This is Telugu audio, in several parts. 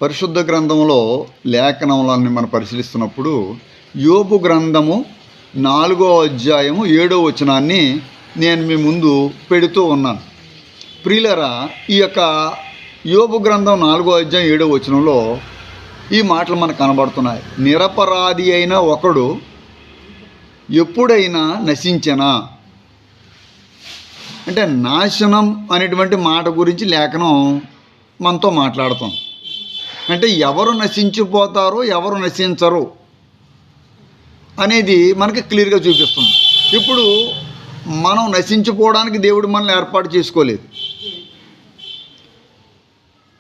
పరిశుద్ధ గ్రంథంలో లేఖనములను మనం పరిశీలిస్తున్నప్పుడు యోబు గ్రంథము 4వ అధ్యాయము 7వ వచనాన్ని నేను మీ ముందు పెడుతూ ఉన్నాను. ప్రియులరా, ఈ యొక్క యోబు గ్రంథం 4వ అధ్యాయం 7వ వచనంలో ఈ మాటలు మనకు కనబడుతున్నాయి. నిరపరాధి అయిన ఒకడు ఎప్పుడైనా నశించెనా అంటే నాశనం అనేటువంటి మాట గురించి లేఖనం మనతో మాట్లాడుతాం. అంటే ఎవరు నశించిపోతారో ఎవరు నశించరు అనేది మనకి క్లియర్గా చూపిస్తుంది. ఇప్పుడు మనం నశించిపోవడానికి దేవుడు మనల్ని ఏర్పాటు చేసుకోలేదు.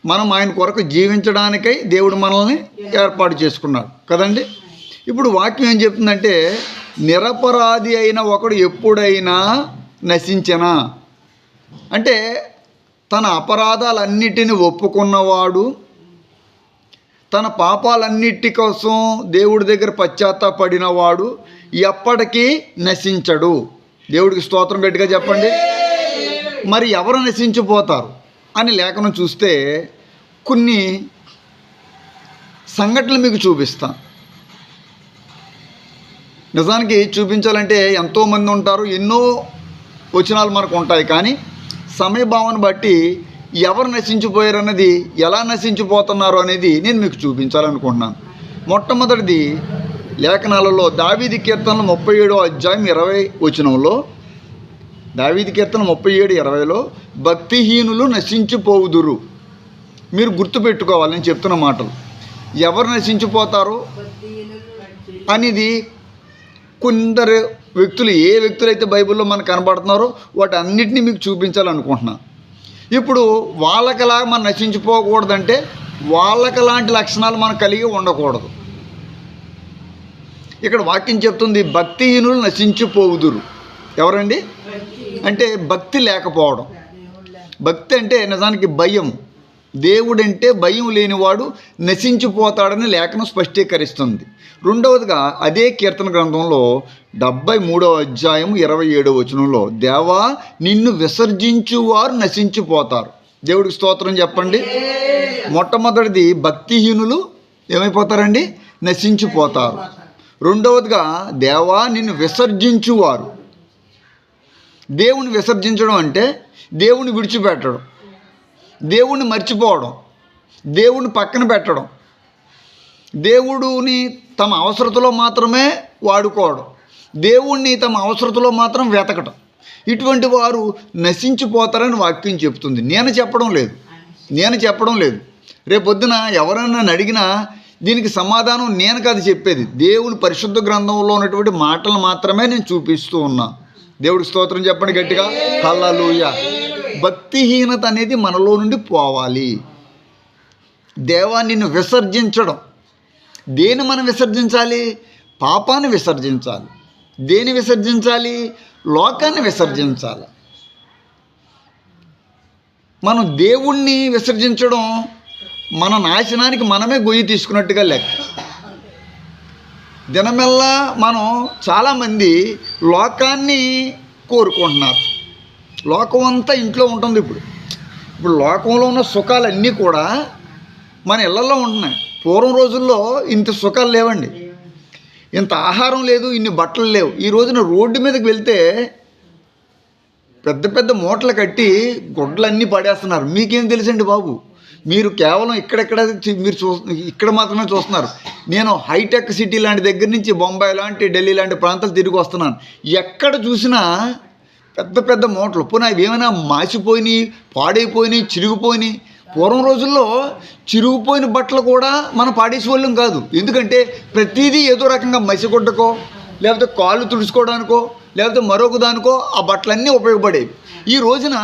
మనం ఆయన కొరకు జీవించడానికై దేవుడు మనల్ని ఏర్పాటు చేసుకున్నాడు కదండి. ఇప్పుడు వాక్యం ఏం చెప్తుందంటే నిరపరాధి అయిన ఒకడు ఎప్పుడైనా నశించెనా అంటే తన అపరాధాలన్నిటిని ఒప్పుకున్నవాడు, తన పాపాలన్నిటి కోసం దేవుడి దగ్గర పశ్చాత్తాపడినవాడు ఎప్పటికీ నశించడు. దేవుడికి స్తోత్రం గట్టిగా చెప్పండి. మరి ఎవరు నశించిపోతారు అని లేఖనం చూస్తే కొన్ని సంఘటనలు మీకు చూపిస్తాను. నిజానికి చూపించాలంటే ఎంతోమంది ఉంటారు, ఎన్నో వచనాలు మనకు ఉంటాయి. కానీ సమయభావాన్ని బట్టి ఎవరు నశించిపోయారు అన్నది, ఎలా నశించిపోతున్నారు అనేది నేను మీకు చూపించాలనుకుంటున్నాను. మొట్టమొదటిది లేఖనాలలో దావీదు కీర్తనలు 37వ అధ్యాయం 20వ వచనంలో, దావీదు కీర్తన 37:20లో భక్తిహీనులు నశించిపోవుదురు. మీరు గుర్తుపెట్టుకోవాలి నేను చెప్తున్న మాటలు. ఎవరు నశించిపోతారు అనేది కొందరు వ్యక్తులు, ఏ వ్యక్తులు అయితే బైబిల్లో మనకు కనబడుతున్నారో వాటి అన్నిటినీ మీకు చూపించాలనుకుంటున్నాను. ఇప్పుడు వాళ్ళకలా మనం నశించిపోకూడదంటే వాళ్ళకలాంటి లక్షణాలు మనం కలిగి ఉండకూడదు. ఇక్కడ వాక్యం చెప్తుంది భక్తిహీనులు నశించిపోవుదురు. ఎవరండి అంటే భక్తి లేకపోవడం. భక్తి అంటే నిజానికి భయం. దేవుడంటే భయం లేనివాడు నశించిపోతాడని లేఖనం స్పష్టీకరిస్తుంది. రెండవదిగా అదే కీర్తన గ్రంథంలో 73వ అధ్యాయం 27వ వచనంలో దేవా నిన్ను విసర్జించువారు నశించిపోతారు. దేవుడికి స్తోత్రం చెప్పండి. మొట్టమొదటిది భక్తిహీనులు ఏమైపోతారండి? నశించిపోతారు. రెండవదిగా దేవా నిన్ను విసర్జించువారు. దేవుని విసర్జించడం అంటే దేవుని విడిచిపెట్టడం, దేవుణ్ణి మర్చిపోవడం, దేవుణ్ణి పక్కన పెట్టడం, దేవుడిని తమ అవసరతలో మాత్రమే వాడుకోవడం, దేవుణ్ణి తమ అవసరతలో మాత్రం వెతకటం. ఇటువంటి వారు నశించిపోతారని వాక్యం చెప్తుంది. నేను చెప్పడం లేదు. రేపొద్దున ఎవరైనా అడిగినా దీనికి సమాధానం నేను కాదు చెప్పేది, దేవుని పరిశుద్ధ గ్రంథంలో ఉన్నటువంటి మాటలు మాత్రమే నేను చూపిస్తూ ఉన్నా. దేవుడికి స్తోత్రం చెప్పండి గట్టిగా. హల్లెలూయా. భక్తిహీనత అనేది మనలో నుండి పోవాలి. దేవా నిన్ను విసర్జించడం. దేని మనం విసర్జించాలి? పాపాన్ని విసర్జించాలి. దేని విసర్జించాలి? లోకాన్ని విసర్జించాలి. మనం దేవుణ్ణి విసర్జించడం మన నాశనానికి మనమే గొయ్యి తీసుకున్నట్టుగా లెక్క. దినమెల్లా మనం చాలామంది లోకాన్ని కోరుకుంటున్నారు. లోకం అంతా ఇంట్లో ఉంటుంది. ఇప్పుడు లోకంలో ఉన్న సుఖాలన్నీ కూడా మన ఇళ్లలో ఉంటున్నాయి. పూర్వం రోజుల్లో ఇంత సుఖాలు లేవండి, ఇంత ఆహారం లేదు, ఇన్ని బట్టలు లేవు. ఈ రోజున రోడ్డు మీదకి వెళ్తే పెద్ద పెద్ద మూటలు కట్టి గుడ్లన్నీ పడేస్తున్నారు. మీకేం తెలుసండి బాబు? మీరు కేవలం ఇక్కడ మాత్రమే చూస్తున్నారు. నేను హైటెక్ సిటీ లాంటి దగ్గర నుంచి బొంబాయి లాంటి, ఢిల్లీ లాంటి ప్రాంతాలు తిరిగి వస్తున్నాను. ఎక్కడ చూసినా పెద్ద పెద్ద మూటలు. పోనీ అవి ఏమైనా మాసిపోయినాయి, పాడైపోయినాయి, చిరిగిపోయినాయి. పూర్వం రోజుల్లో చిరిగిపోయిన బట్టలు కూడా మనం పాడేసేవాళ్ళం కాదు. ఎందుకంటే ప్రతిదీ ఏదో రకంగా మసిగుడ్డకో, లేకపోతే కాళ్ళు తుడుచుకోవడానికో, లేకపోతే మరొక దానికో ఆ బట్టలన్నీ ఉపయోగపడేవి. ఈ రోజున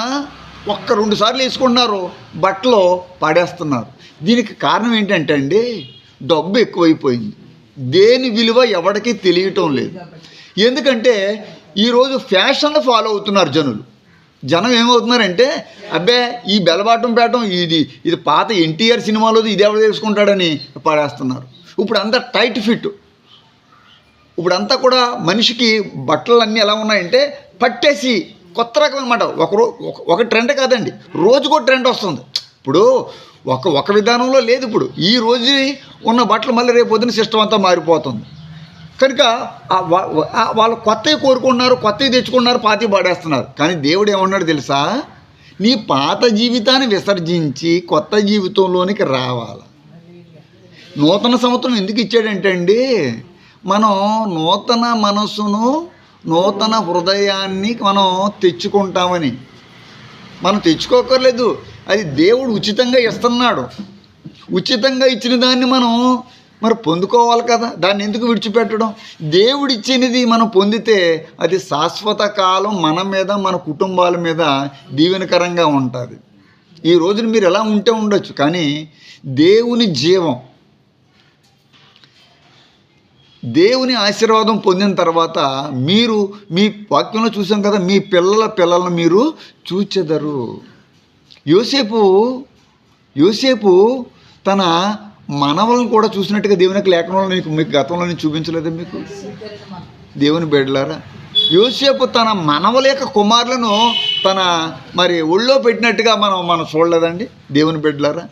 1-2 సార్లు వేసుకుంటున్నారు, బట్టలు పాడేస్తున్నారు. దీనికి కారణం ఏంటంటే అండి, డబ్బు ఎక్కువైపోయింది. దేని విలువ ఎవరికీ తెలియటం లేదు. ఎందుకంటే ఈరోజు ఫ్యాషన్లు ఫాలో అవుతున్నారు జనం ఏమవుతున్నారంటే, అబ్బే ఈ బెలబాటం పేటం ఇది పాత ఎన్టీఆర్ సినిమాలోది, ఇది ఎవరు తెలుసుకుంటాడని పాడేస్తున్నారు. ఇప్పుడు అంతా టైట్ ఫిట్. ఇప్పుడంతా కూడా మనిషికి బట్టలన్నీ ఎలా ఉన్నాయంటే పట్టేసి కొత్త రకం అనమాట. ఒక ట్రెండ్ కాదండి, రోజుకో ట్రెండ్ వస్తుంది. ఇప్పుడు ఒక విధానంలో లేదు. ఇప్పుడు ఈ రోజు ఉన్న బట్టలు మళ్ళీ రేపు పొద్దున సిస్టమ్ అంతా మారిపోతుంది కనుక వాళ్ళు కొత్తవి కోరుకుంటున్నారు, కొత్తవి తెచ్చుకుంటున్నారు, పాతవి పాడేస్తున్నారు. కానీ దేవుడు ఏమన్నాడు తెలుసా? నీ పాత జీవితాన్ని విసర్జించి కొత్త జీవితంలోనికి రావాలి. నూతన సంవత్సరం ఎందుకు ఇచ్చాడంటే అండి, మనం నూతన మనసును, నూతన హృదయాన్ని మనం తెచ్చుకుంటామని. మనం తెచ్చుకోకర్లేదు, అది దేవుడు ఉచితంగా ఇస్తున్నాడు. ఉచితంగా ఇచ్చిన దాన్ని మనం మరి పొందుకోవాలి కదా, దాన్ని ఎందుకు విడిచిపెట్టడం? దేవుడు ఇచ్చినది మనం పొందితే అది శాశ్వత కాలం మన మీద, మన కుటుంబాల మీద దీవెనకరంగా ఉంటుంది. ఈ రోజున మీరు ఎలా ఉంటే ఉండొచ్చు, కానీ దేవుని జీవం, దేవుని ఆశీర్వాదం పొందిన తర్వాత మీరు మీ వాక్యంలో చూసాం కదా, మీ పిల్లలను మీరు చూచెదరు. యోసేపు తన మనవలను కూడా చూసినట్టుగా దేవుని యొక్క లేఖనంలో మీకు గతంలో నేను చూపించలేదా? మీకు దేవుని బిడ్డలారా, యోసేపు తన మనవల యొక్క కుమారులను తన మరి ఒళ్ళో పెట్టినట్టుగా మనం చూడలేదండి దేవుని బిడ్డలారా?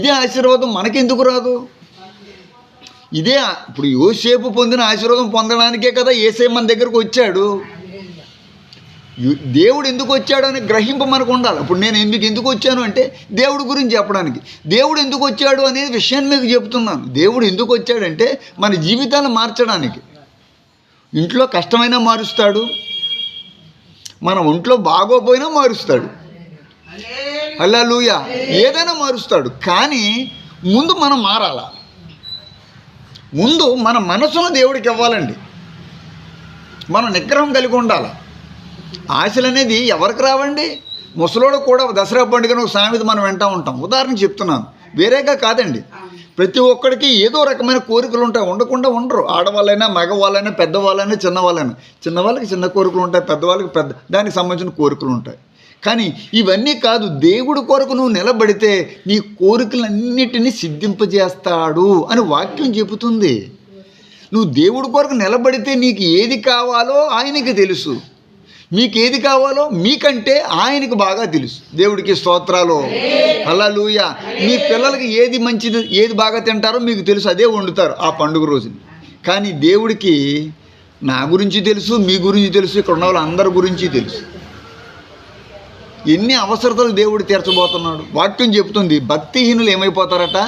ఇదే ఆశీర్వాదం మనకెందుకు రాదు? ఇదే ఇప్పుడు యోసేపు పొందిన ఆశీర్వాదం పొందడానికే కదా యేసయ్య మన దగ్గరకు వచ్చాడు. దేవుడు ఎందుకు వచ్చాడు అని గ్రహింపు మనకు ఉండాలి. ఇప్పుడు నేను ఎందుకు వచ్చాను అంటే దేవుడి గురించి చెప్పడానికి. దేవుడు ఎందుకు వచ్చాడు అనేది విషయాన్ని మీకు చెప్తున్నాను. దేవుడు ఎందుకు వచ్చాడంటే మన జీవితాన్ని మార్చడానికి. ఇంట్లో కష్టమైనా మారుస్తాడు, మన ఒంట్లో బాగోపోయినా మారుస్తాడు, హల్లెలూయా, ఏదైనా మారుస్తాడు. కానీ ముందు మనం మారాల. ముందు మన మనసును దేవుడికి ఇవ్వాలండి. మనం నిగ్రహం కలిగి ఉండాలి. ఆశలు అనేది ఎవరికి రావండి? ముసలోడు కూడా దసరా పండుగను ఒక సామెత మనం వింటూ ఉంటాం. ఉదాహరణకు చెప్తున్నాను, వేరేగా కాదండి. ప్రతి ఒక్కడికి ఏదో రకమైన కోరికలు ఉంటాయి, ఉండకుండా ఉండరు. ఆడవాళ్ళైనా, మగవాళ్ళైనా, పెద్దవాళ్ళైనా, చిన్నవాళ్ళైనా. చిన్నవాళ్ళకి చిన్న కోరికలు ఉంటాయి, పెద్దవాళ్ళకి దానికి సంబంధించిన కోరికలు ఉంటాయి. కానీ ఇవన్నీ కాదు, దేవుడి కొరకు నువ్వు నిలబడితే నీ కోరికలన్నిటినీ సిద్ధింపజేస్తాడు అని వాక్యం చెబుతుంది. నువ్వు దేవుడి కొరకు నిలబడితే నీకు ఏది కావాలో ఆయనకి తెలుసు. మీకు ఏది కావాలో మీకంటే ఆయనకు బాగా తెలుసు. దేవుడికి స్తోత్రాలు, హల్లెలూయా. మీ పిల్లలకి ఏది మంచిది, ఏది బాగా తింటారో మీకు తెలుసు, అదే వండుతారు ఆ పండుగ రోజుని. కానీ దేవుడికి నా గురించి తెలుసు, మీ గురించి తెలుసు, ఇక్కడ ఉన్న వాళ్ళందరి గురించి తెలుసు. ఎన్ని అవసరతలు దేవుడు తీర్చబోతున్నాడు. వాక్యం చెప్తుంది, భక్తిహీనులు ఏమైపోతారట?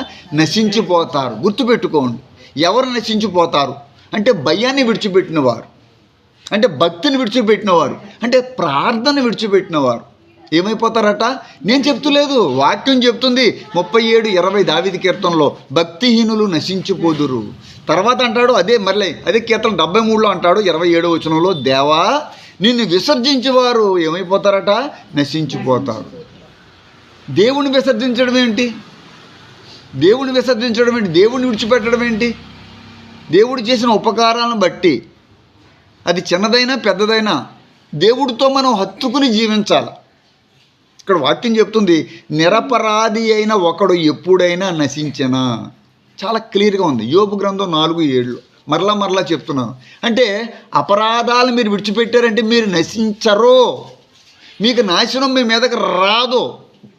నశించిపోతారు. గుర్తుపెట్టుకోండి, ఎవరు నశించిపోతారు అంటే భయాన్ని విడిచిపెట్టినవారు, అంటే భక్తిని విడిచిపెట్టినవారు, అంటే ప్రార్థన విడిచిపెట్టినవారు ఏమైపోతారట? నేను చెప్తులేదు, వాక్యం చెప్తుంది. 37:20 దావీదు కీర్తనలో భక్తిహీనులు నశించిపోదురు. తర్వాత అంటాడు, అదే కీర్తన 73లో అంటాడు 27వ వచనంలో, దేవా నిన్ను విసర్జించేవారు ఏమైపోతారట? నశించిపోతారు. దేవుని విసర్జించడం ఏంటి? దేవుని విడిచిపెట్టడం ఏంటి? దేవుడు చేసిన ఉపకారాలను బట్టి, అది చిన్నదైనా పెద్దదైనా, దేవుడితో మనం హత్తుకుని జీవించాలి. ఇక్కడ వాక్యం చెప్తుంది, నిరపరాధి అయిన ఒకడు ఎప్పుడైనా నశించెనా. చాలా క్లియర్గా ఉంది, యోబు గ్రంథం 4:7. మరలా చెప్తున్నాను. అంటే అపరాధాలు మీరు విడిచిపెట్టారంటే మీరు నశించరు, మీకు నాశనం మీ మీదకి రాదు.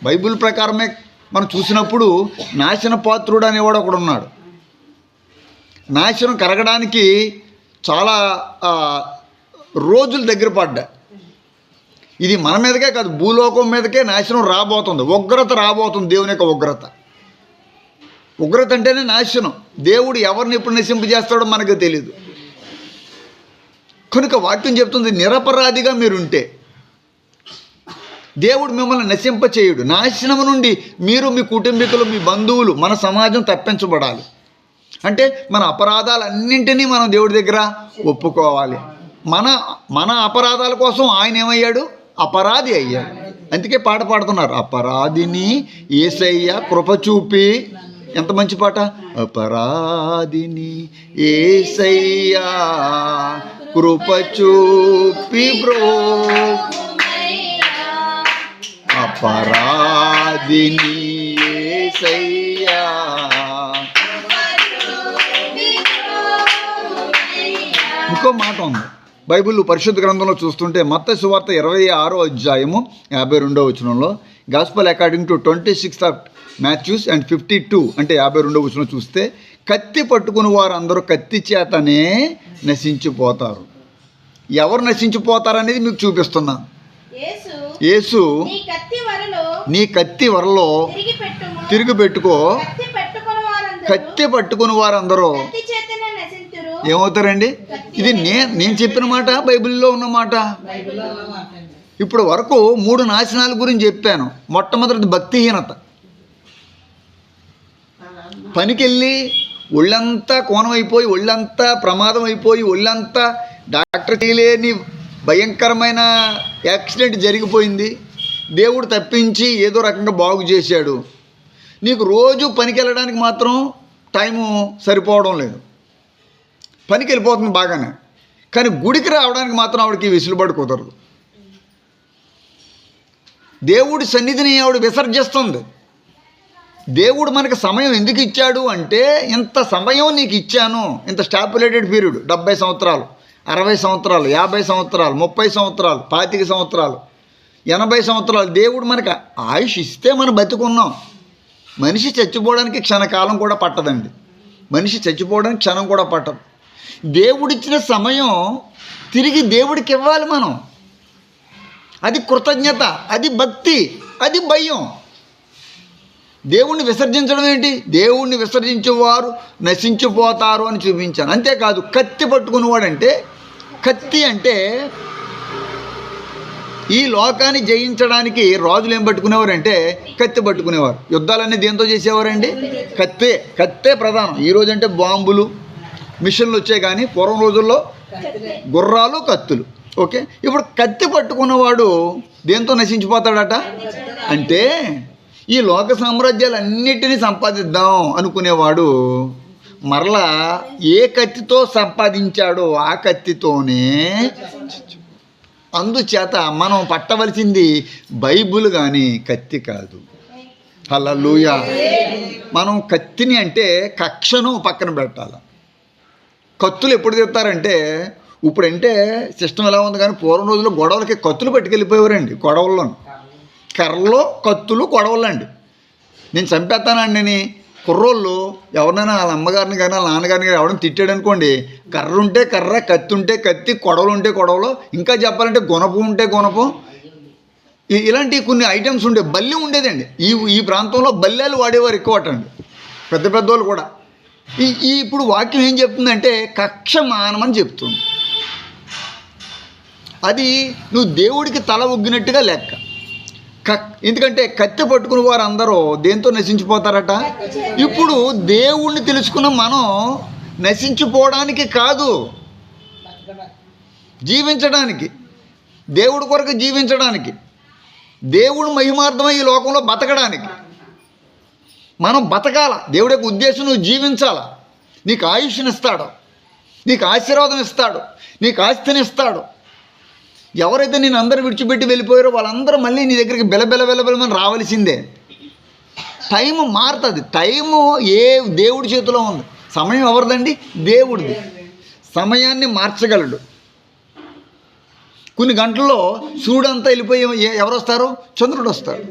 బైబిల్ ప్రకారమే మనం చూసినప్పుడు నాశన పాత్రుడు అనేవాడు ఒకడు ఉన్నాడు. నాశనం కరగడానికి చాలా రోజులు దగ్గర పడ్డా. ఇది మన మీదకే కాదు, భూలోకం మీదకే నాశనం రాబోతుంది, ఉగ్రత రాబోతుంది. దేవుని యొక్క ఉగ్రత అంటేనే నాశనం. దేవుడు ఎవరిని ఎప్పుడు నశింపజేస్తాడో మనకు తెలియదు. కనుక వాక్యం చెప్తుంది, నిరపరాధిగా మీరుంటే దేవుడు మిమ్మల్ని నశింపచేయుడు. నాశనం నుండి మీరు, మీ కుటుంబీకులు, మీ బంధువులు, మన సమాజం తప్పించబడాలి అంటే మన అపరాధాలన్నింటినీ మనం దేవుడి దగ్గర ఒప్పుకోవాలి. మన అపరాధాల కోసం ఆయన ఏమయ్యాడు? అపరాధి అయ్యాడు. అందుకే పాట పాడుతున్నారు, అపరాధిని యేసయ్య కృప చూపి. ఎంత మంచి పాట! అపరాధిని యేసయ్య కృప చూపి బ్రో, అపరాధిని యేసయ్య. ఇంకో మాట ఉంది బైబిల్ పరిశుద్ధ గ్రంథంలో చూస్తుంటే, మత్తయి సువార్త 26వ అధ్యాయము 52వ వచనంలో, gospel according to 26 of Matthew and 52 అంటే 52వ వచనం చూస్తే, కత్తి పట్టుకుని వారు అందరూ కత్తి చేతనే నశించిపోతారు. ఎవరు నశించిపోతారనేది మీకు చూపిస్తున్నాను. యేసు నీ కత్తి వరలో తిరిగి పెట్టుకో, కత్తి పట్టుకుని వారందరూ ఏమవుతారండి? ఇది నేను చెప్పిన మాట, బైబిల్లో ఉన్న మాట. ఇప్పుడు వరకు 3 నాశనాల గురించి చెప్పాను. మొట్టమొదటిది భక్తిహీనత. పనికెళ్ళి ఒళ్ళంతా కోణం అయిపోయి, ఒళ్ళంతా ప్రమాదం అయిపోయి, ఒళ్ళంతా డాక్టర్ చేయలేని భయంకరమైన యాక్సిడెంట్ జరిగిపోయింది. దేవుడు తప్పించి ఏదో రకంగా బాగు చేశాడు. నీకు రోజు పనికి వెళ్ళడానికి మాత్రం టైము సరిపోవడం లేదు. పనికి వెళ్ళిపోతుంది బాగానే, కానీ గుడికి రావడానికి మాత్రం ఆవిడకి వెసులుబాటు కుదరదు. దేవుడి సన్నిధిని ఆవిడ విసర్జిస్తుంది. దేవుడు మనకు సమయం ఎందుకు ఇచ్చాడు అంటే, ఇంత సమయం నీకు ఇచ్చాను, ఇంత స్టాపులేటెడ్ పీరియడ్, 70 సంవత్సరాలు, 60 సంవత్సరాలు, 50 సంవత్సరాలు, 30 సంవత్సరాలు, 25 సంవత్సరాలు, 80 సంవత్సరాలు దేవుడు మనకు ఆయుష్ ఇస్తే మనం బతుకున్నాం. మనిషి చచ్చిపోవడానికి క్షణకాలం కూడా పట్టదండి. మనిషి చచ్చిపోవడానికి క్షణం కూడా పట్టదు. దేవుడిచ్చిన సమయం తిరిగి దేవుడికి ఇవ్వాలి మనం. అది కృతజ్ఞత, అది భక్తి, అది భయం. దేవుణ్ణి విసర్జించడం ఏంటి? దేవుణ్ణి విసర్జించేవారు నశించిపోతారు అని చూపించాను. అంతేకాదు, కత్తి పట్టుకునేవాడంటే, కత్తి అంటే ఈ లోకాన్ని జయించడానికి రాజులు ఏం పట్టుకునేవారంటే కత్తి పట్టుకునేవారు. యుద్ధాలన్నీ దేంతో చేసేవారండి? కత్తే ప్రధానం. ఈరోజు అంటే బాంబులు, మిషన్లు వచ్చాయి, కానీ పూర్వం రోజుల్లో గుర్రాలు, కత్తులు. ఓకే, ఇప్పుడు కత్తి పట్టుకున్నవాడు దేంతో నశించిపోతాడట అంటే, ఈ లోక సామ్రాజ్యాలన్నిటినీ సంపాదిద్దాం అనుకునేవాడు మరలా ఏ కత్తితో సంపాదించాడో ఆ కత్తితోనే. అందుచేత మనం పట్టవలసింది బైబుల్ కానీ కత్తి కాదు. హల్లెలూయా. మనం కత్తిని అంటే కక్షను పక్కన పెట్టాలి. కత్తులు ఎప్పుడు తెస్తారంటే, ఇప్పుడంటే సిస్టమ్ ఎలా ఉంది, కానీ పూర్వం రోజుల్లో గొడవలకి కత్తులు పట్టుకెళ్ళిపోయేవారండి. గొడవల్లో కర్రలో కత్తులు, గొడవలు అండి. నేను చంపేస్తానండి అని కుర్రోళ్ళు ఎవరినైనా వాళ్ళ అమ్మగారిని కానీ వాళ్ళ నాన్నగారిని కానీ ఎవరైనా తిట్టాడు అనుకోండి, కర్ర ఉంటే కర్ర, కత్తి ఉంటే కత్తి, కొడవలు ఉంటే కొడవలు, ఇంకా చెప్పాలంటే గుణపం ఉంటే గుణపం, ఇలాంటి కొన్ని ఐటమ్స్ ఉండే. బల్లి ఉండేదండి. ఈ ప్రాంతంలో బల్లాలు వాడేవారు ఎక్కువ అండి, పెద్ద పెద్దోళ్ళు కూడా. ఇప్పుడు వాక్యం ఏం చెప్తుందంటే కక్ష మానమని చెప్తుంది. అది నువ్వు దేవుడికి తల ఒగ్గినట్టుగా లెక్క. ఎందుకంటే కత్తి పట్టుకుని వారు అందరూ దేంతో నశించిపోతారట. ఇప్పుడు దేవుణ్ణి తెలుసుకున్న మనం నశించిపోవడానికి కాదు, జీవించడానికి, దేవుడి కొరకు జీవించడానికి, దేవుడు మహిమార్థమై ఈ లోకంలో బతకడానికి మనం బతకాల. దేవుడి యొక్క ఉద్దేశం నువ్వు జీవించాలా. నీకు ఆయుష్నిస్తాడు, నీకు ఆశీర్వాదం ఇస్తాడు, నీకు ఆస్తిని ఇస్తాడు. ఎవరైతే నేను అందరూ విడిచిపెట్టి వెళ్ళిపోయారో వాళ్ళందరూ మళ్ళీ నీ దగ్గరికి బెలబెలమని రావాల్సిందే. టైము మారుతుంది. టైము దేవుడి చేతిలో ఉంది. సమయం ఎవరిదండి? దేవుడిది. సమయాన్ని మార్చగలడు. కొన్ని గంటల్లో సూర్యుడంతా వెళ్ళిపోయి ఎవరు వస్తారు? చంద్రుడు వస్తాడు.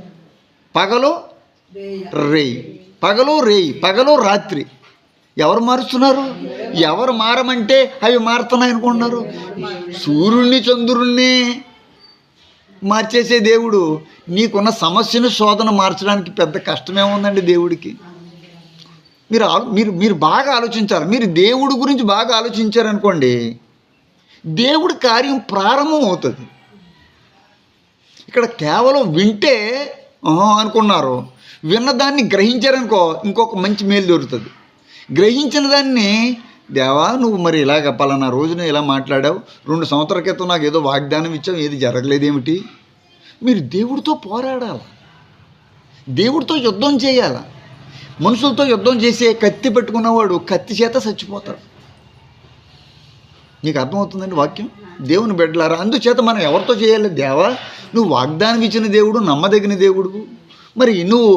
పగలు రేయి, పగలు రేయి, పగలు రాత్రి. ఎవరు మారుస్తున్నారు? ఎవరు మారమంటే అవి మారుతున్నాయి అనుకుంటున్నారు. సూర్యుడిని చంద్రుడిని మార్చేసే దేవుడు నీకున్న సమస్యను, శోధన మార్చడానికి పెద్ద కష్టమేముందండి దేవుడికి? మీరు బాగా ఆలోచించాలి. మీరు దేవుడి గురించి బాగా ఆలోచించారనుకోండి, దేవుడి కార్యం ప్రారంభం అవుతుంది. ఇక్కడ కేవలం వింటే అనుకున్నారు, విన్నదాన్ని గ్రహించారనుకో ఇంకొక మంచి మేలు దొరుకుతుంది. గ్రహించిన దాన్ని, దేవా నువ్వు మరి ఇలాగ పలానా రోజున ఇలా మాట్లాడావు, 2 సంవత్సరాల క్రితం నాకు ఏదో వాగ్దానం ఇచ్చావు, ఏది జరగలేదేమిటి? మీరు దేవుడితో పోరాడాలి, దేవుడితో యుద్ధం చేయాలి. మనుషులతో యుద్ధం చేసే కత్తి పెట్టుకున్నవాడు కత్తి చేత చచ్చిపోతాడు. నీకు అర్థమవుతుందండి వాక్యం? దేవుని బిడ్డలారా, అందుచేత మనం ఎవరితో చేయాలి? దేవా నువ్వు వాగ్దానం ఇచ్చిన దేవుడు, నమ్మదగిన దేవుడు. మరి నువ్వు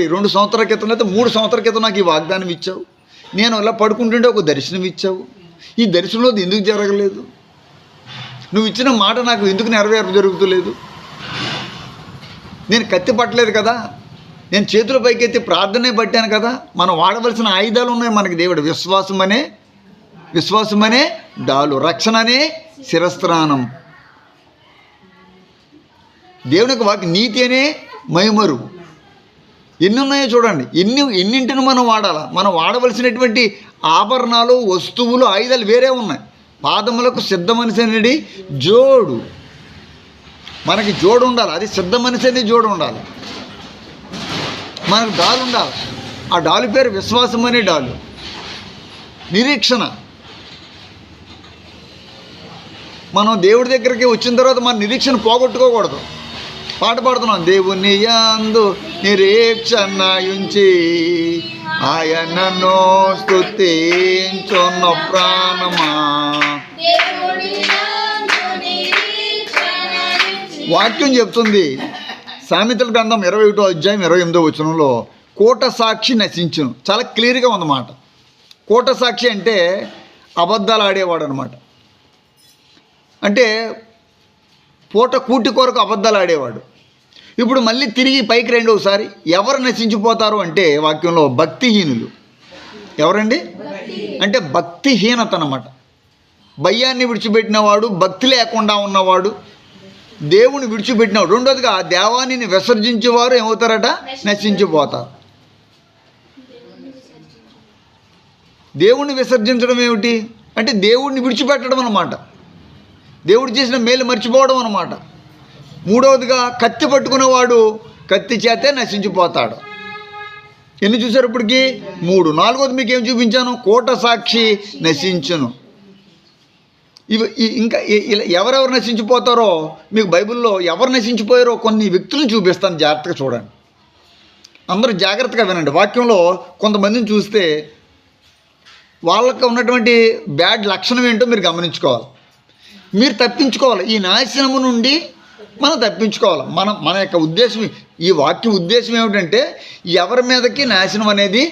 2 సంవత్సరాల క్రితం అయితే 3 సంవత్సరాల క్రితం నాకు ఈ వాగ్దానం ఇచ్చావు. నేను ఇలా పడుకుంటుంటే ఒక దర్శనం ఇచ్చావు. ఈ దర్శనంలో ఎందుకు జరగలేదు? నువ్వు ఇచ్చిన మాట నాకు ఎందుకు నెరవేర జరుగుతలేదు? నేను కత్తి పట్టలేదు కదా, నేను చేతుల పైకెత్తి ప్రార్థనే పట్టాను కదా. మనం వాడవలసిన ఆయుధాలు ఉన్నాయి మనకి. దేవుడు విశ్వాసమనే డాలు, రక్షణ అనే శిరస్త్రాణం, దేవునికి వాకి నీతి అనే మైమరు. ఎన్ని ఉన్నాయో చూడండి. ఎన్నింటిని మనం వాడాలా. మనం వాడవలసినటువంటి ఆభరణాలు, వస్తువులు, ఆయుధాలు వేరే ఉన్నాయి. పాదములకు సిద్ధ మనిషి అనేది జోడు, మనకి జోడు ఉండాలి. అది సిద్ధ మనిషి అనేది జోడు ఉండాలి. మనకు డాలు ఉండాలి. ఆ డాలు పేరు విశ్వాసం అనే డాలు, నిరీక్షణ. మనం దేవుడి దగ్గరికి వచ్చిన తర్వాత మన నిరీక్షణ పోగొట్టుకోకూడదు. పాట పాడుతున్నాం, దేవుని యందు నిరీక్షణ ఉంచి ఆయనను స్తుతించున్న ప్రాణమా. వాక్యం చెప్తుంది సామెతల గ్రంథం 21వ అధ్యాయం 28వ వచనంలో, కోట సాక్షి నశించును. చాలా క్లియర్గా ఉందన్నమాట. కోట సాక్షి అంటే అబద్ధాలు ఆడేవాడు అనమాట. అంటే పూట కూటి కొరకు అబద్ధాలు ఆడేవాడు. ఇప్పుడు మళ్ళీ తిరిగి పైకి రండి ఒకసారి. ఎవరు నశించిపోతారు అంటే వాక్యంలో భక్తిహీనులు. ఎవరండి అంటే భక్తిహీనత అన్నమాట. భయాన్ని విడిచిపెట్టినవాడు, భక్తి లేకుండా ఉన్నవాడు, దేవుని విడిచిపెట్టినవాడు. రెండోదిగా దేవాన్ని విసర్జించేవారు ఏమవుతారట, నశించిపోతారు. దేవుణ్ణి విసర్జించడం ఏమిటి అంటే దేవుడిని విడిచిపెట్టడం అన్నమాట. దేవుడు చేసిన మేలు మర్చిపోవడం అన్నమాట. మూడవదిగా కత్తి పట్టుకునేవాడు కత్తి చేతే నశించిపోతాడు. ఎన్ని చూసారు ఇప్పటికి? 3. నాలుగోది మీకు ఏం చూపించాను? కోట సాక్షి నశించును. ఇవి ఇంకా ఎవరెవరు నశించిపోతారో మీకు బైబిల్లో ఎవరు నశించిపోయారో కొన్ని వ్యక్తులను చూపిస్తాను. జాగ్రత్తగా చూడండి, అందరూ జాగ్రత్తగా వినండి. వాక్యంలో కొంతమందిని చూస్తే వాళ్ళకి ఉన్నటువంటి బ్యాడ్ లక్షణం ఏంటో మీరు గమనించుకోవాలి. మీరు తప్పించుకోవాలి. ఈ నాశనము నుండి మనం తప్పించుకోవాలి. మన యొక్క ఉద్దేశం, ఈ వాక్య ఉద్దేశం ఏమిటంటే ఎవరి మీదకి నాశనం అనేది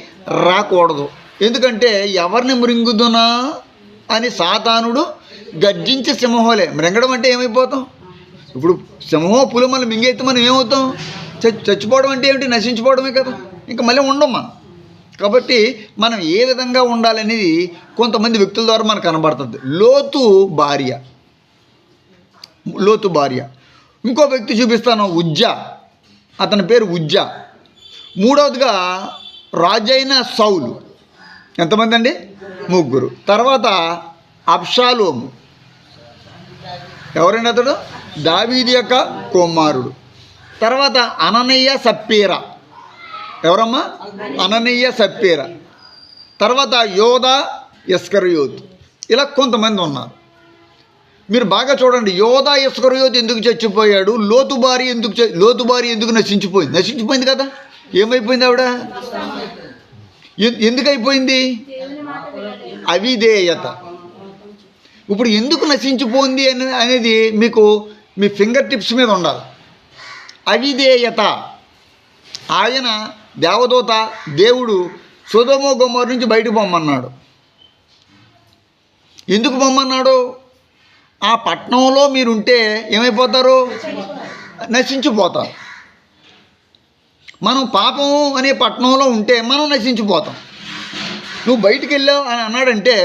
రాకూడదు. ఎందుకంటే ఎవరిని మృంగుదునా అని సాతానుడు గర్జించే సింహంలే. మృంగడం అంటే ఏమైపోతాం? ఇప్పుడు సింహం పులి మనం మింగైతే మనం ఏమవుతాం? చచ్చిపోవడం అంటే ఏమిటి? నశించిపోవడమే కదా. ఇంకా మళ్ళీ ఉండం మనం. కాబట్టి మనం ఏ విధంగా ఉండాలనేది కొంతమంది వ్యక్తుల ద్వారా మనకు కనబడుతుంది. లోతు భార్య. ఇంకో వ్యక్తి చూపిస్తాను, ఉజ్జా. అతని పేరు ఉజ్జా. మూడవదిగా రాజైన సౌలు. ఎంతమంది అండి? 3. తర్వాత అబ్షాలోము. ఎవరండి అతడు? దావీదు యొక్క కుమారుడు. తర్వాత అననీయ సప్పీరా. ఎవరమ్మా? అననీయ సప్పీరా. తర్వాత యోధా ఇస్కరియోతు. ఇలా కొంతమంది ఉన్నారు. మీరు బాగా చూడండి. యోధా ఇస్కరియోతు ఎందుకు చచ్చిపోయాడు? లోతు భార్య ఎందుకు నశించిపోయింది కదా. ఏమైపోయింది ఆవిడ? ఎందుకు అయిపోయింది? అవిధేయత. ఇప్పుడు ఎందుకు నశించిపోయింది అనేది మీకు మీ ఫింగర్ టిప్స్ మీద ఉండాలి. అవిధేయత. ఆయన దేవదూత, దేవుడు సొదొమ గొమొర్రా నుంచి బయటకు పొమ్మన్నాడు. ఎందుకు పొమ్మన్నాడు? ఆ పట్టణంలో మీరుంటే ఏమైపోతారు? నశించిపోతారు. మనం పాపం అనే పట్టణంలో ఉంటే మనం నశించిపోతాం. నువ్వు బయటికి వెళ్ళావు అని అన్నాడంటే,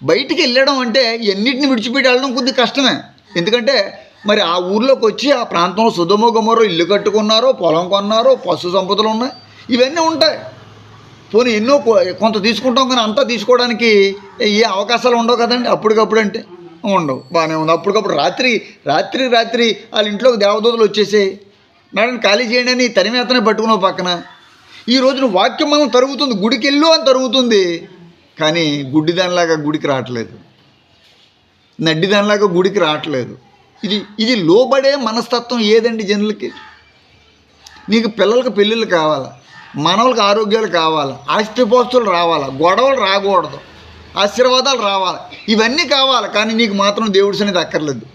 బయటికి వెళ్ళడం అంటే ఎన్నిటిని విడిచిపెట్టి వెళ్ళడం కొద్దిగా కష్టమే. ఎందుకంటే మరి ఆ ఊర్లోకి వచ్చి ఆ ప్రాంతంలో సొదొమ గొమొర్రా ఇల్లు కట్టుకున్నారో, పొలం కొన్నారో, పశు సంపదలు ఉన్నాయి, ఇవన్నీ ఉంటాయి. పోనీ ఎన్నో కొంత తీసుకుంటాం, కానీ అంతా తీసుకోవడానికి ఏ అవకాశాలు ఉండవు కదండి. అప్పటికప్పుడు అంటే ఉండవు. బాగానే ఉంది. అప్పటికప్పుడు రాత్రి వాళ్ళ ఇంట్లోకి దేవదూతలు వచ్చేసాయి, నాడని ఖాళీ చేయండి అని తరిమేతనే పట్టుకున్నావు పక్కన. ఈ రోజున వాక్యం మనం తరుగుతుంది, గుడికి వెళ్ళు అని తరుగుతుంది. కానీ గుడ్డిదానిలాగా గుడికి రావట్లేదు, నడ్డిదానిలాగా గుడికి రావట్లేదు. ఇది లోబడే మనస్తత్వం ఏదండి జనులకి? నీకు పిల్లలకు పెళ్ళిళ్ళు కావాలా, మనవలకు ఆరోగ్యాలు కావాలా, ఆస్తిపోస్తులు రావాలా, గొడవలు రాకూడదు, ఆశీర్వాదాలు రావాలి, ఇవన్నీ కావాలి. కానీ నీకు మాత్రం దేవుడి సన్నిధి అక్కర్లేదు.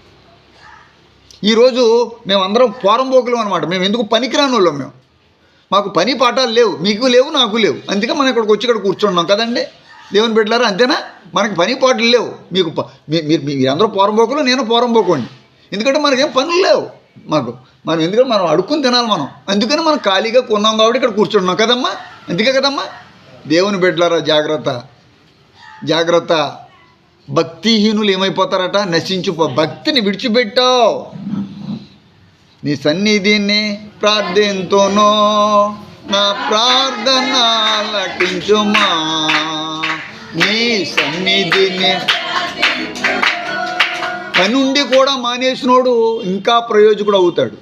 ఈరోజు మేమందరం పోరంబోకులం అనమాట. మేము ఎందుకు పనికిరాని వాళ్ళం. మాకు పని పాఠాలు లేవు, మీకు లేవు, నాకు లేవు. అందుకే మనం ఇక్కడికి వచ్చి ఇక్కడ కూర్చున్నాం కదండి దేవుని బిడ్డలారా. అంతేనా? మనకి పని పాటలు లేవు. మీరందరూ పోరంబోకులు, నేను పోరంబోకండి. ఎందుకంటే మనకేం పనులు లేవు. మనం ఎందుకంటే మనం అడుక్కుని తినాలి మనం, అందుకని మనం ఖాళీగా కొన్నాం కాబట్టి ఇక్కడ కూర్చుంటున్నాం కదమ్మా, అందుకే కదమ్మా. దేవుని బిడ్డలారా జాగ్రత్త జాగ్రత్త. భక్తిహీనులు ఏమైపోతారట? భక్తిని విడిచిపెట్టావు. నీ సన్నిధిని ప్రార్థనతోనో నా ప్రార్థన ఆలకించుమా, నీ సన్నిధిని. పని ఉండి కూడా మానేసినోడు ఇంకా ప్రయోజకుడు అవుతాడు.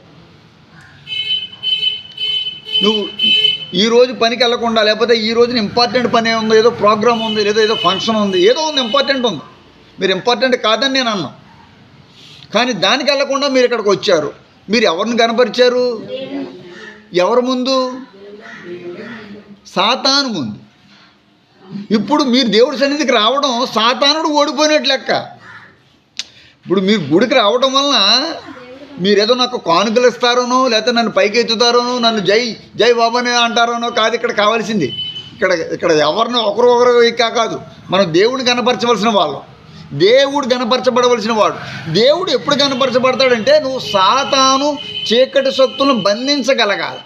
నువ్వు ఈరోజు పనికి వెళ్ళకుండా, లేకపోతే ఈ రోజున ఇంపార్టెంట్ పని ఉందో, ఏదో ప్రోగ్రామ్ ఉంది, లేదా ఏదో ఫంక్షన్ ఉంది, ఏదో ఉంది ఇంపార్టెంట్ ఉంది, మీరు ఇంపార్టెంట్ కాదని నేను అన్నా, కానీ దానికి వెళ్ళకుండా మీరు ఇక్కడికి వచ్చారు. మీరు ఎవరిని కనపరిచారు? ఎవరి ముందు? సాతాను ముందు. ఇప్పుడు మీరు దేవుడి సన్నిధికి రావడం సాతానుడు ఓడిపోయినట్లు లెక్క. ఇప్పుడు మీరు గుడికి రావడం వలన మీరేదో నాకు కానుకలు ఇస్తారోనో, లేకపోతే నన్ను పైకి ఎత్తుతారోనో, నన్ను జై జై బాబానే అంటారోనో కాదు ఇక్కడ కావాల్సింది. ఇక్కడ ఎవరినో ఒకరు ఇంకా కాదు, మనం దేవుడిని కనపరచవలసిన వాళ్ళం, దేవుడు కనపరచబడవలసిన వాడు. దేవుడు ఎప్పుడు కనపరచబడతాడంటే నువ్వు సాతాను చీకటి శక్తులను బంధించగలగాల,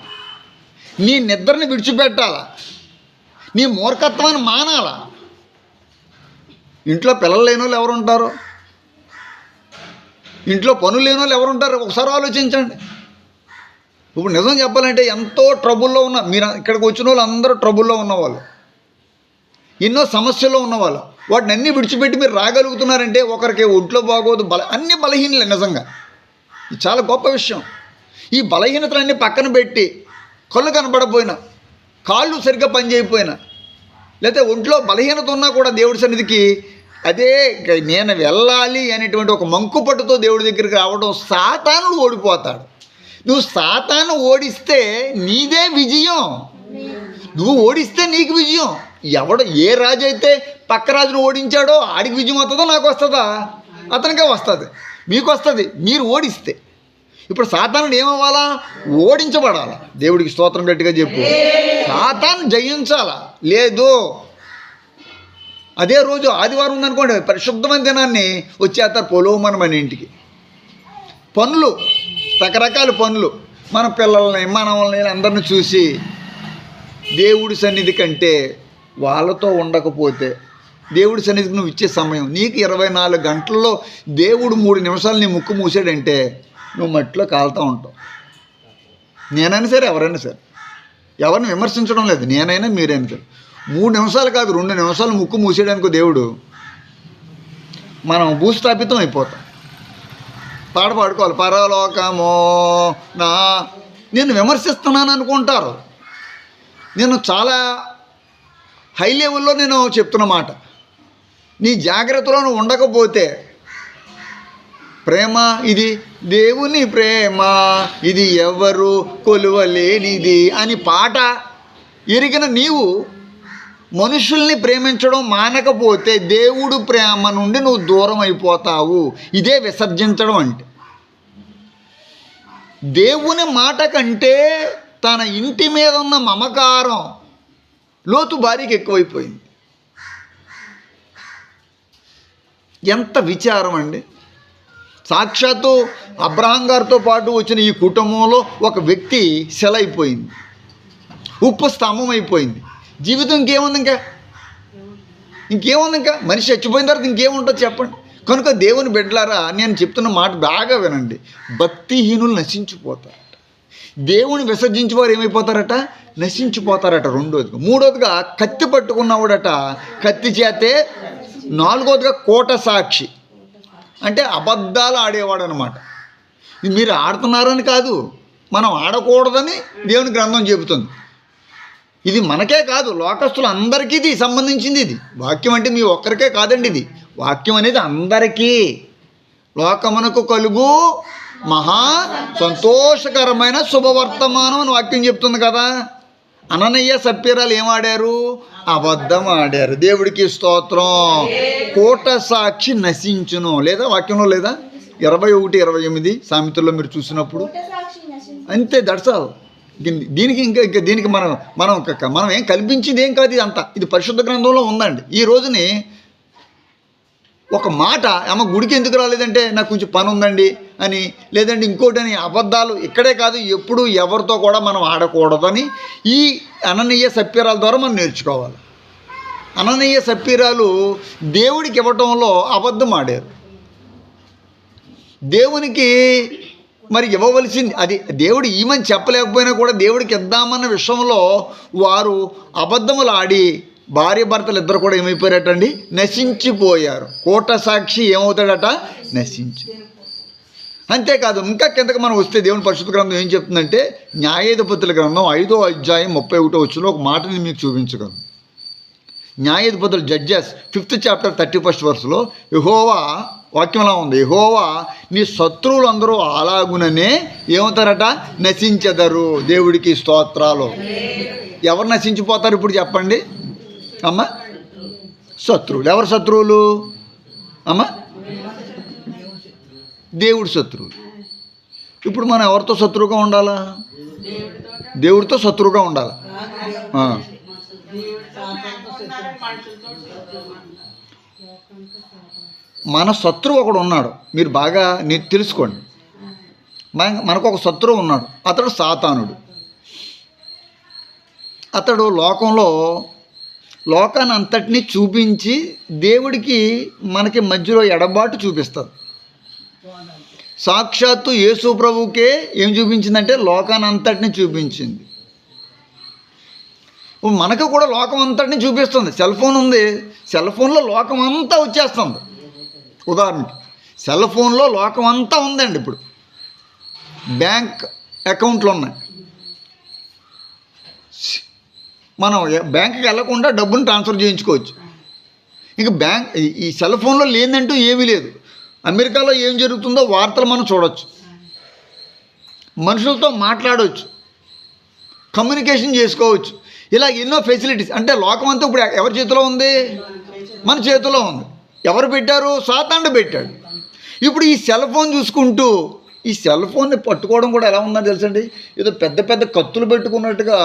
నీ నిద్రని విడిచిపెట్టాల, నీ మూర్ఖత్వాన్ని మానాల. ఇంట్లో పిల్లలు లేని వాళ్ళు ఎవరు ఉంటారు? ఇంట్లో పనులు లేని వాళ్ళు ఎవరు ఉంటారు? ఒకసారి ఆలోచించండి. ఇప్పుడు నిజం చెప్పాలంటే ఎంతో ట్రబుల్లో ఉన్న మీరు ఇక్కడికి వచ్చిన వాళ్ళు అందరూ ట్రబుల్లో ఉన్నవాళ్ళు, ఎన్నో సమస్యల్లో ఉన్నవాళ్ళు. వాటిని అన్నీ విడిచిపెట్టి మీరు రాగలుగుతున్నారంటే ఒకరికి ఒంట్లో బాగోదు, అన్ని బలహీనలే. నిజంగా ఇది చాలా గొప్ప విషయం. ఈ బలహీనతలన్నీ పక్కన పెట్టి కళ్ళు కనబడపోయినా, కాళ్ళు సరిగ్గా పనిచేయకపోయినా, లేకపోతే ఒంట్లో బలహీనత ఉన్నా కూడా దేవుడి సన్నిధికి అదే నేను వెళ్ళాలి అనేటువంటి ఒక మంకుపట్టుతో దేవుడి దగ్గరికి రావడం, సాతానుడు ఓడిపోతాడు. నువ్వు సాతాను ఓడిస్తే నీదే విజయం, నువ్వు ఓడిస్తే నీకు విజయం. ఏ రాజు అయితే పక్క రాజును ఓడించాడో ఆడికి విజయం వస్తుందో నాకు వస్తుందా? అతనికే వస్తుంది, మీకు వస్తుంది మీరు ఓడిస్తే. ఇప్పుడు సాతానుడు ఏమవ్వాలా? ఓడించబడాలా. దేవుడికి స్తోత్రం గట్టిగా చెప్పు. సాతాను జయించాలా? లేదు. అదే రోజు ఆదివారం ఉందనుకోండి, పరిశుద్ధమైన దినాన్ని వచ్చేస్తారు పొలోమని మన ఇంటికి. పనులు, రకరకాల పనులు, మన పిల్లల్ని మనల్ని అందరిని చూసి దేవుడి సన్నిధి కంటే వాళ్ళతో ఉండకపోతే, దేవుడి సన్నిధికి నువ్వు ఇచ్చే సమయం నీకు 24 గంటల్లో దేవుడు 3 నిమిషాలు నీ ముక్కు మూసాడంటే నువ్వు మట్టిలో కాలుతూ ఉంటావు. నేనైనా సరే, ఎవరైనా సరే, ఎవరిని విమర్శించడం లేదు, నేనైనా మీరైనా సరే. 3 నిమిషాలు కాదు, 2 నిమిషాలు ముక్కు మూసేయడానికి దేవుడు మనం భూస్థాపితం అయిపోతాం. పాడుకోవాలి, పరలోకమో నా. నేను విమర్శిస్తున్నాను అనుకుంటారు. నేను చాలా హై లెవెల్లో నేను చెప్తున్న మాట, నీ జాగ్రత్తలో నువ్వు ఉండకపోతే, ప్రేమ ఇది దేవుని ప్రేమ, ఇది ఎవరు కొలువలేనిది అని పాట ఎరిగిన నీవు మనుషుల్ని ప్రేమించడం మానకపోతే దేవుడు ప్రేమ నుండి నువ్వు దూరం అయిపోతావు. ఇదే విసర్జించడం అంటే. దేవుని మాట కంటే తన ఇంటి మీద ఉన్న మమకారం లోతు భార్యకి ఎక్కువైపోయింది. ఎంత విచారం అండి. సాక్షాత్తు అబ్రహాం గారితో పాటు వచ్చిన ఈ కుటుంబంలో ఒక వ్యక్తి సెలైపోయింది, ఉప్పు స్తంభం అయిపోయింది. జీవితం ఇంకేముంది? ఇంకేముంది? మనిషి చచ్చిపోయిన తర్వాత ఇంకేముంటుంది చెప్పండి. కనుక దేవుని బిడ్డలారా, నేను చెప్తున్న మాట బాగా వినండి. భక్తిహీనులు నశించిపోతారట, దేవుని విసర్జించేవారు ఏమైపోతారట? నశించిపోతారట. రెండోదిగా, మూడోదిగా కత్తి పట్టుకున్నవాడట కత్తి చేతే. నాలుగోదిగా కోట సాక్షి, అంటే అబద్ధాలు ఆడేవాడు అనమాట. ఇది మీరు ఆడుతున్నారని కాదు, మనం ఆడకూడదని దేవుని గ్రంథం చెబుతుంది. ఇది మనకే కాదు, లోకస్తులందరికీ ఇది సంబంధించింది. ఇది వాక్యం అంటే మీ ఒక్కరికే కాదండి, ఇది వాక్యం అనేది అందరికీ. లోకమునకు కలుగు మహా సంతోషకరమైన శుభవర్తమానం అని వాక్యం చెప్తుంది కదా. అననయ్య సప్యరాలు ఏమాడారు? అబద్ధం ఆడారు. దేవుడికి స్తోత్రం. కోట సాక్షి నశించును, లేదా వాక్యంలో లేదా? 21-28 సామెతల్లో మీరు చూసినప్పుడు అంతే. That's all. దీనికి ఇంకా దీనికి మనం ఏం కల్పించింది ఏం కాదు. ఇది అంతా ఇది పరిశుద్ధ గ్రంథంలో ఉందండి. ఈ రోజుని ఒక మాట అమ్మ గుడికి ఎందుకు రాలేదంటే నాకు కొంచెం పని ఉందండి అని, లేదంటే ఇంకోటి అని అబద్ధాలు ఇక్కడే కాదు ఎప్పుడు ఎవరితో కూడా మనం ఆడకూడదని ఈ అననీయ సప్యరాల ద్వారా మనం నేర్చుకోవాలి. అననీయ సప్యరాలు దేవుడికి ఇవ్వటంలో అబద్ధం ఆడారు. దేవునికి మరి ఇవ్వవలసింది అది దేవుడు ఈమని చెప్పలేకపోయినా కూడా దేవుడికి ఇద్దామన్న విషయంలో వారు అబద్ధములు ఆడి భార్య భర్తలు ఇద్దరు కూడా ఏమైపోయారటండి, నశించిపోయారు. కోట సాక్షి ఏమవుతాడట, నశించి. అంతేకాదు ఇంకా కిందకి మనం వస్తే దేవుని పరిశుద్ధ గ్రంథం ఏం చెప్తుందంటే, న్యాయాధిపతుల గ్రంథం 5వ అధ్యాయం 31వ వచనంలో ఒక మాటని మీకు చూపించగలను. న్యాయాధిపతులు జడ్జెస్ 5th చాప్టర్ 31st verseలో యెహోవా వాక్యంలా ఉంది, యెహోవా నీ శత్రువులందరూ అలాగుననే ఏమవుతారట, నశించెదరు. దేవుడికి స్తోత్రాలు. ఎవరు నశించిపోతారు ఇప్పుడు చెప్పండి అమ్మ? శత్రువులు. ఎవరు శత్రువులు అమ్మ? దేవుడి శత్రువులు. ఇప్పుడు మనం ఎవరితో శత్రువుగా ఉండాలా? దేవుడితో శత్రువుగా ఉండాలి. మన శత్రువు ఒకడు ఉన్నాడు, మీరు బాగా తెలుసుకోండి. మనకు ఒక శత్రువు ఉన్నాడు, అతడు సాతానుడు. అతడు లోకాన్ని అంతటినీ చూపించి దేవుడికి మనకి మధ్యలో ఎడబాటు చూపిస్తుంది. సాక్షాత్తు యేసు ప్రభువుకే ఏం చూపించిందంటే లోకాన్ని అంతటినీ చూపించింది. మనకు కూడా లోకం అంతటినీ చూపిస్తుంది. సెల్ ఫోన్ ఉంది, సెల్ ఫోన్లో లోకం అంతా వచ్చేస్తుంది. ఉదాహరణకి సెల్ ఫోన్లో లోకం అంతా ఉందండి. ఇప్పుడు బ్యాంక్ అకౌంట్లు ఉన్నాయి, మనం బ్యాంకుకి వెళ్ళకుండా డబ్బును ట్రాన్స్ఫర్ చేయించుకోవచ్చు. ఇంకా ఈ సెల్ ఫోన్లో లేదంటూ ఏమీ లేదు. అమెరికాలో ఏం జరుగుతుందో వార్తలు మనం చూడవచ్చు, మనుషులతో మాట్లాడవచ్చు, కమ్యూనికేషన్ చేసుకోవచ్చు. ఇలా ఎన్నో ఫెసిలిటీస్. అంటే లోకం అంతా ఇప్పుడు ఎవరి చేతిలో ఉంది? మన చేతిలో ఉంది. ఎవరు పెట్టారు? సాతానుడు పెట్టాడు. ఇప్పుడు ఈ సెల్ ఫోన్ చూసుకుంటూ ఈ సెల్ ఫోన్ని పట్టుకోవడం కూడా ఎలా ఉందని తెలుసండి, ఏదో పెద్ద పెద్ద కత్తులు పెట్టుకున్నట్టుగా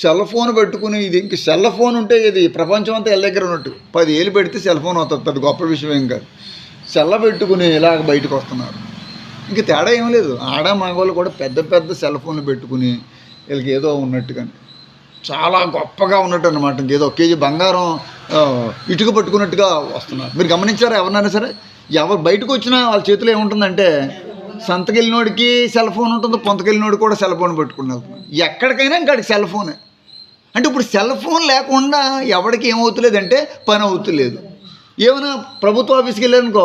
సెల్ ఫోన్ పెట్టుకుని, ఇది ఇంక సెల్ ఫోన్ ఉంటే ఇది ప్రపంచం అంతా ఎల్ల దగ్గర ఉన్నట్టు. 10 ఏళ్ళు పెడితే సెల్ ఫోన్ అవుతుంది, పెద్ద గొప్ప విషయం ఏం కాదు. సెల్ల పెట్టుకుని ఇలాగ బయటకు వస్తున్నారు. ఇంక తేడా ఏం లేదు. ఆడ మగవాళ్ళు కూడా పెద్ద పెద్ద సెల్ ఫోన్లు పెట్టుకుని వీళ్ళకి ఏదో ఉన్నట్టుగా, చాలా గొప్పగా ఉన్నట్టు అనమాట. ఇంకేదో కేజీ బంగారం ఇటుక పట్టుకున్నట్టుగా వస్తున్నారు. మీరు గమనించారా? ఎవరినైనా సరే ఎవరు బయటకు వచ్చినా వాళ్ళ చేతిలో ఏముంటుందంటే, సంతకెళ్ళినోడికి సెల్ ఫోన్ ఉంటుంది, పొంతకెళ్ళినోడికి కూడా సెల్ ఫోన్ పెట్టుకుని వెళ్తున్నారు. ఎక్కడికైనా ఇంకాడికి సెల్ ఫోనే. అంటే ఇప్పుడు సెల్ ఫోన్ లేకుండా ఎవరికి ఏమవుతులేదంటే పని అవుతులేదు. ఏమైనా ప్రభుత్వ ఆఫీస్కి వెళ్ళారనుకో,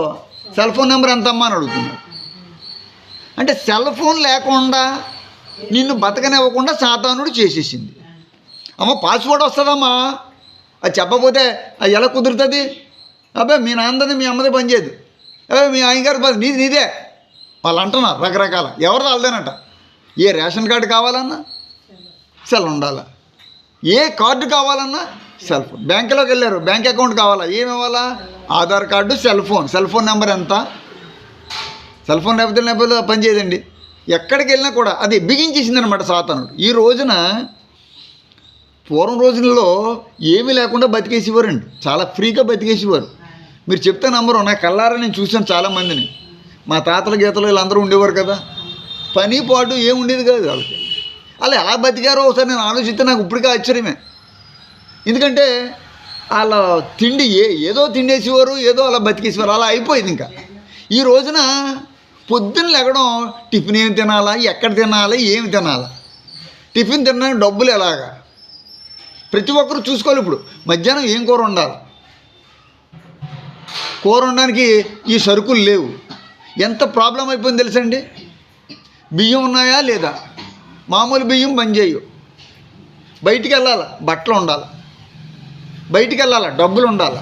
సెల్ ఫోన్ నెంబర్ ఎంతమ్మా అని అడుగుతున్నారు. అంటే సెల్ ఫోన్ లేకుండా నిన్ను బతకనివ్వకుండా సాతానుడు చేసేసింది. అమ్మ పాస్వర్డ్ వస్తుందమ్మా, అది చెప్పకపోతే అది ఎలా కుదురుతుంది? అబ్బాయి మీ నాన్నది మీ అమ్మది పనిచేయదు, మీ ఆయనగారి పని నీదే వాళ్ళు అంటున్నారు రకరకాల. ఎవరిది వాళ్ళదేనంట. ఏ రేషన్ కార్డు కావాలన్నా సెల్ ఉండాలా, ఏ కార్డు కావాలన్నా సెల్ ఫోన్. బ్యాంకులోకి వెళ్ళారు, బ్యాంక్ అకౌంట్ కావాలా, ఏమి ఇవ్వాలా? Aadhaar card, cell phone number ఎంత? సెల్ ఫోన్ లేకపోతే పనిచేయదండి. ఎక్కడికి వెళ్ళినా కూడా అది బిగించేసిందనమాట సాతానుడు. ఈ రోజున పూర్వం రోజుల్లో ఏమీ లేకుండా బతికేసేవారండి, చాలా ఫ్రీగా బతికేసేవారు. మీరు చెప్తే నంబరు, నా కళ్ళారా నేను చూశాను చాలామందిని. మా తాతల గీతలు వీళ్ళందరూ ఉండేవారు కదా, పని పాటు ఏం ఉండేది కాదు వాళ్ళకి. అలా ఎలా బతికారో ఒకసారి నేను ఆలోచిస్తే నాకు ఇప్పటికే ఆశ్చర్యమే. ఎందుకంటే వాళ్ళ తిండి ఏదో తిండేసేవారు, ఏదో అలా బతికేసేవారు, అలా అయిపోయింది. ఇంకా ఈ రోజున పొద్దున్న లెగడం, టిఫిన్ ఏమి తినాలా, ఎక్కడ తినాలా, ఏమి తినాలా, టిఫిన్ తినడానికి డబ్బులు ఎలాగా, ప్రతి ఒక్కరు చూసుకోవాలి. ఇప్పుడు మధ్యాహ్నం ఏం కూర వండాలి, కూర వండడానికి ఈ సరుకులు లేవు. ఎంత ప్రాబ్లం అయిపోయింది తెలుసండి. బియ్యం ఉన్నాయా లేదా, మామూలు బియ్యం పనిచేయవు. బయటికి వెళ్ళాలా, బట్టలు ఉండాలి, బయటికి వెళ్ళాలా, డబ్బులు ఉండాలి,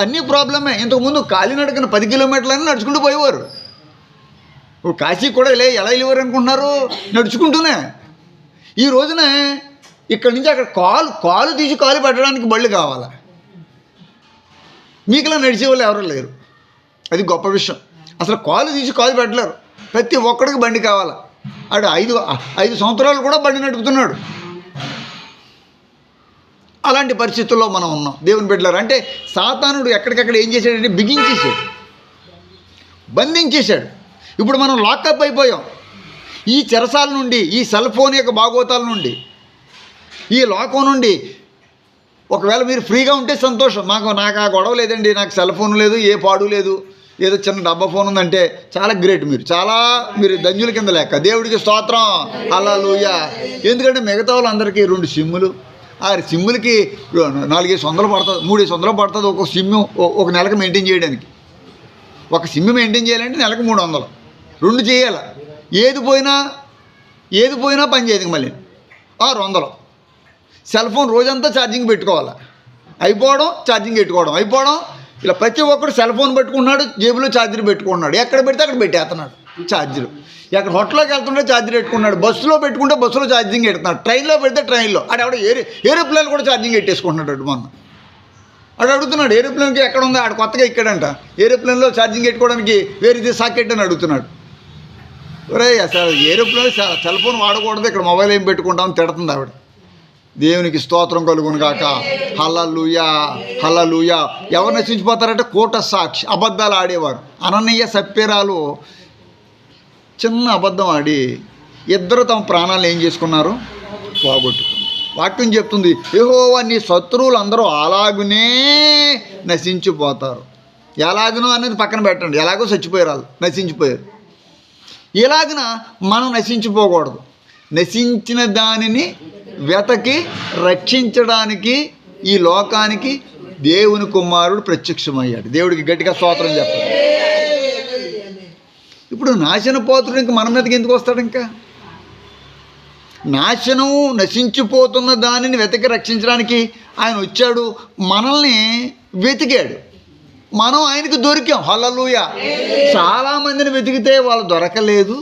అన్నీ ప్రాబ్లమే. ఇంతకుముందు కాలినడకన 10 కిలోమీటర్లని నడుచుకుంటూ పోయేవారు. ఇప్పుడు కాశీ కూడా ఎలా వెళ్ళేవారు అనుకుంటున్నారు, నడుచుకుంటూనే. ఈ రోజున ఇక్కడి నుంచి అక్కడ కాలు తీసి కాలు పెట్టడానికి బళ్ళు కావాలా. మీకులా నడిచేవాళ్ళు ఎవరు లేరు, అది గొప్ప విషయం. అసలు కాలు తీసి కాలు పెట్టలేరు, ప్రతి ఒక్కడికి బండి కావాలా. ఆడు 5 సంవత్సరాలు కూడా బండి నడుపుతున్నాడు. అలాంటి పరిస్థితుల్లో మనం ఉన్నాం దేవుని బిడ్డలారా. అంటే సాతానుడు ఎక్కడికక్కడ ఏం చేశాడంటే బిగించేశాడు, బంధించేశాడు. ఇప్పుడు మనం లాకప్ అయిపోయాం ఈ చెరసాల నుండి, ఈ సెల్ ఫోన్ యొక్క భాగోతాల నుండి, ఈ లోకం నుండి. ఒకవేళ మీరు ఫ్రీగా ఉంటే సంతోషం, నాకు ఆ గొడవ లేదండి, నాకు సెల్ ఫోన్ లేదు, ఏ పాడు లేదు, ఏదో చిన్న డబ్బా ఫోన్ ఉందంటే చాలా గ్రేట్, మీరు ధన్యుల కింద లెక్క. దేవుడికి స్తోత్రం, హల్లెలూయా. ఎందుకంటే మిగతా వాళ్ళందరికీ 2 సిమ్ములు, ఆ సిమ్ములకి 400 పడుతుంది, 300 పడుతుంది ఒక సిమ్ ఒక నెలకు మెయింటైన్ చేయడానికి. ఒక సిమ్ మెయింటైన్ చేయాలంటే నెలకు 300, 2 చేయాలి. ఏది పోయినా పని చేయదు, మళ్ళీ 600. సెల్ ఫోన్ రోజంతా ఛార్జింగ్ పెట్టుకోవాలి, అయిపోవడం ఛార్జింగ్ పెట్టుకోవడం, అయిపోవడం. ఇలా ప్రతి ఒక్కరు సెల్ ఫోన్ పెట్టుకున్నాడు, జేబులో ఛార్జర్ పెట్టుకున్నాడు, ఎక్కడ పెడితే అక్కడ పెట్టేస్తున్నాడు ఛార్జర్. ఎక్కడ హోటల్లోకి వెళ్తుంటే ఛార్జర్ పెట్టుకున్నాడు, బస్సులో పెట్టుకుంటే బస్సులో ఛార్జింగ్ పెడుతున్నాడు, ట్రైన్లో పెడితే ట్రైన్లో. అక్కడ ఏరోప్లేన్ కూడా ఛార్జింగ్ పెట్టేసుకుంటున్నాడు. అటు మొన్న అడుగుతున్నాడు, ఏరోప్లేన్కి ఎక్కడ ఉందో, ఆడ కొత్తగా ఇక్కడంట ఏరోప్లేన్లో ఛార్జింగ్ పెట్టుకోవడానికి వేరేది సాకెట్ అని అడుగుతున్నాడు. ఒరే అసలు ఏరోప్లేన్ సెల్ ఫోన్ వాడకూడదు, ఇక్కడ మొబైల్ ఏం పెట్టుకుంటామని తిడుతుంది ఆవిడ. దేవునికి స్తోత్రం కలుగును గాక, హల్లెలూయా, హల్లెలూయా. ఎవరు నశించిపోతారంటే కూట సాక్షి, అబద్ధాలు ఆడేవారు. అననీయ సప్యరాలు చిన్న అబద్ధం ఆడి ఇద్దరు తమ ప్రాణాలు ఏం చేసుకున్నారు, పోగొట్టుకున్నారు. వాక్యం చెప్తుంది, యెహోవా నీ శత్రువులు అందరూ అలాగునే నశించిపోతారు. ఎలాగనో అనేది పక్కన పెట్టండి, ఎలాగో చచ్చిపోయారు, వాళ్ళు నశించిపోయారు. ఇలాగన మనం నశించిపోకూడదు. నశించిన దానిని వెతకి రక్షించడానికి ఈ లోకానికి దేవుని కుమారుడు ప్రత్యక్షమయ్యాడు. దేవుడికి గట్టిగా స్తోత్రం చెప్పాలి. ఇప్పుడు నాశన పోతుడు ఇంక మన మీదకి ఎందుకు వస్తాడు? ఇంకా నాశనము నశించిపోతున్న దానిని వెతకి రక్షించడానికి ఆయన వచ్చాడు, మనల్ని వెతికాడు, మనం ఆయనకు దొరికాం. హల్లెలూయా. చాలామందిని వెతికితే వాళ్ళు దొరకలేదు.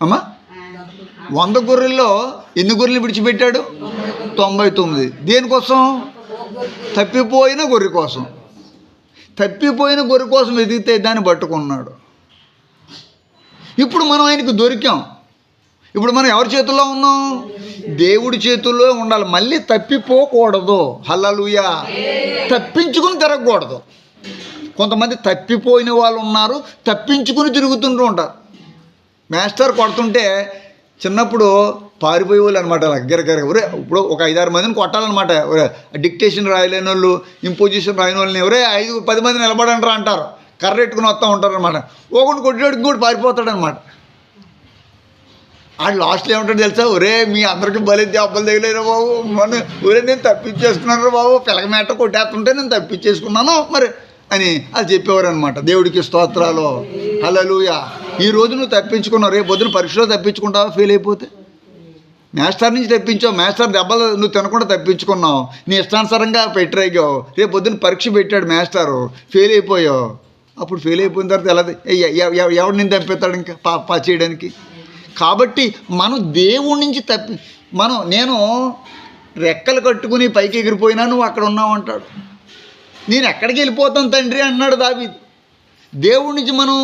అమ్మా 100 గొర్రెల్లో ఎన్ని గొర్రెలు విడిచిపెట్టాడు? 99. దేనికోసం? తప్పిపోయిన గొర్రె కోసం. తప్పిపోయిన గొర్రె కోసం వెతికితే దాన్ని పట్టుకున్నాడు. ఇప్పుడు మనం ఆయనకు దొరికాం. ఇప్పుడు మనం ఎవరి చేతుల్లో ఉన్నాం? దేవుడి చేతుల్లో ఉండాలి. మళ్ళీ తప్పిపోకూడదు. హల్లెలూయా. తప్పించుకుని తిరగకూడదు. కొంతమంది తప్పిపోయిన వాళ్ళు ఉన్నారు, తప్పించుకుని తిరుగుతుంటూ ఉంటారు. మాస్టర్ కొడుతుంటే చిన్నప్పుడు పారిపోయే వాళ్ళు అనమాట. దగ్గర ఇప్పుడు ఒక 5-6 మందిని కొట్టాలన్నమాట. డిక్టేషన్ రాయలేని వాళ్ళు, ఇంపోజిషన్ రాయని వాళ్ళని 5-10 మంది నిలబడంటారా అంటారు. కర్ర ఎట్టుకుని వస్తూ ఉంటారు అనమాట. ఒకటి కొట్టేటికి కూడా పారిపోతాడు అనమాట. ఆడు లాస్ట్లో ఏమంటాడు తెలుసా? మీ అందరికీ బలి దెబ్బలు తగిలేరా బాబు, నేను తప్పించేసుకున్నాను బాబు, పిల్లకమేట కొట్టేస్తుంటే నేను తప్పించేసుకున్నాను మరి అని అది చెప్పేవారు అనమాట. దేవుడికి స్తోత్రాలు, హల్లెలూయా. ఈ రోజు నువ్వు తప్పించుకున్నావు, రేపు పొద్దున పరీక్షలో తప్పించుకుంటావా? ఫెయిల్ అయిపోతే మాస్టర్ నుంచి తప్పించావు, మాస్టర్ దెబ్బలు నువ్వు తినకుండా తప్పించుకున్నావు, నీ ఇష్టానుసారంగా పెట్టరేగావు, రేపు పొద్దున పరీక్ష పెట్టాడు మాస్టారు, ఫెయిల్ అయిపోయావు. అప్పుడు ఫెయిల్ అయిపోయిన తర్వాత ఎలా ఎవడు నేను తప్పిస్తాడు ఇంకా పా చేయడానికి? కాబట్టి మనం దేవుడి నుంచి నేను రెక్కలు కట్టుకుని పైకి ఎగిరిపోయినా నువ్వు అక్కడ ఉన్నావు అంటాడు. నేను ఎక్కడికి వెళ్ళిపోతాను తండ్రి అన్నాడు దావీదు. దేవుడి నుంచి మనం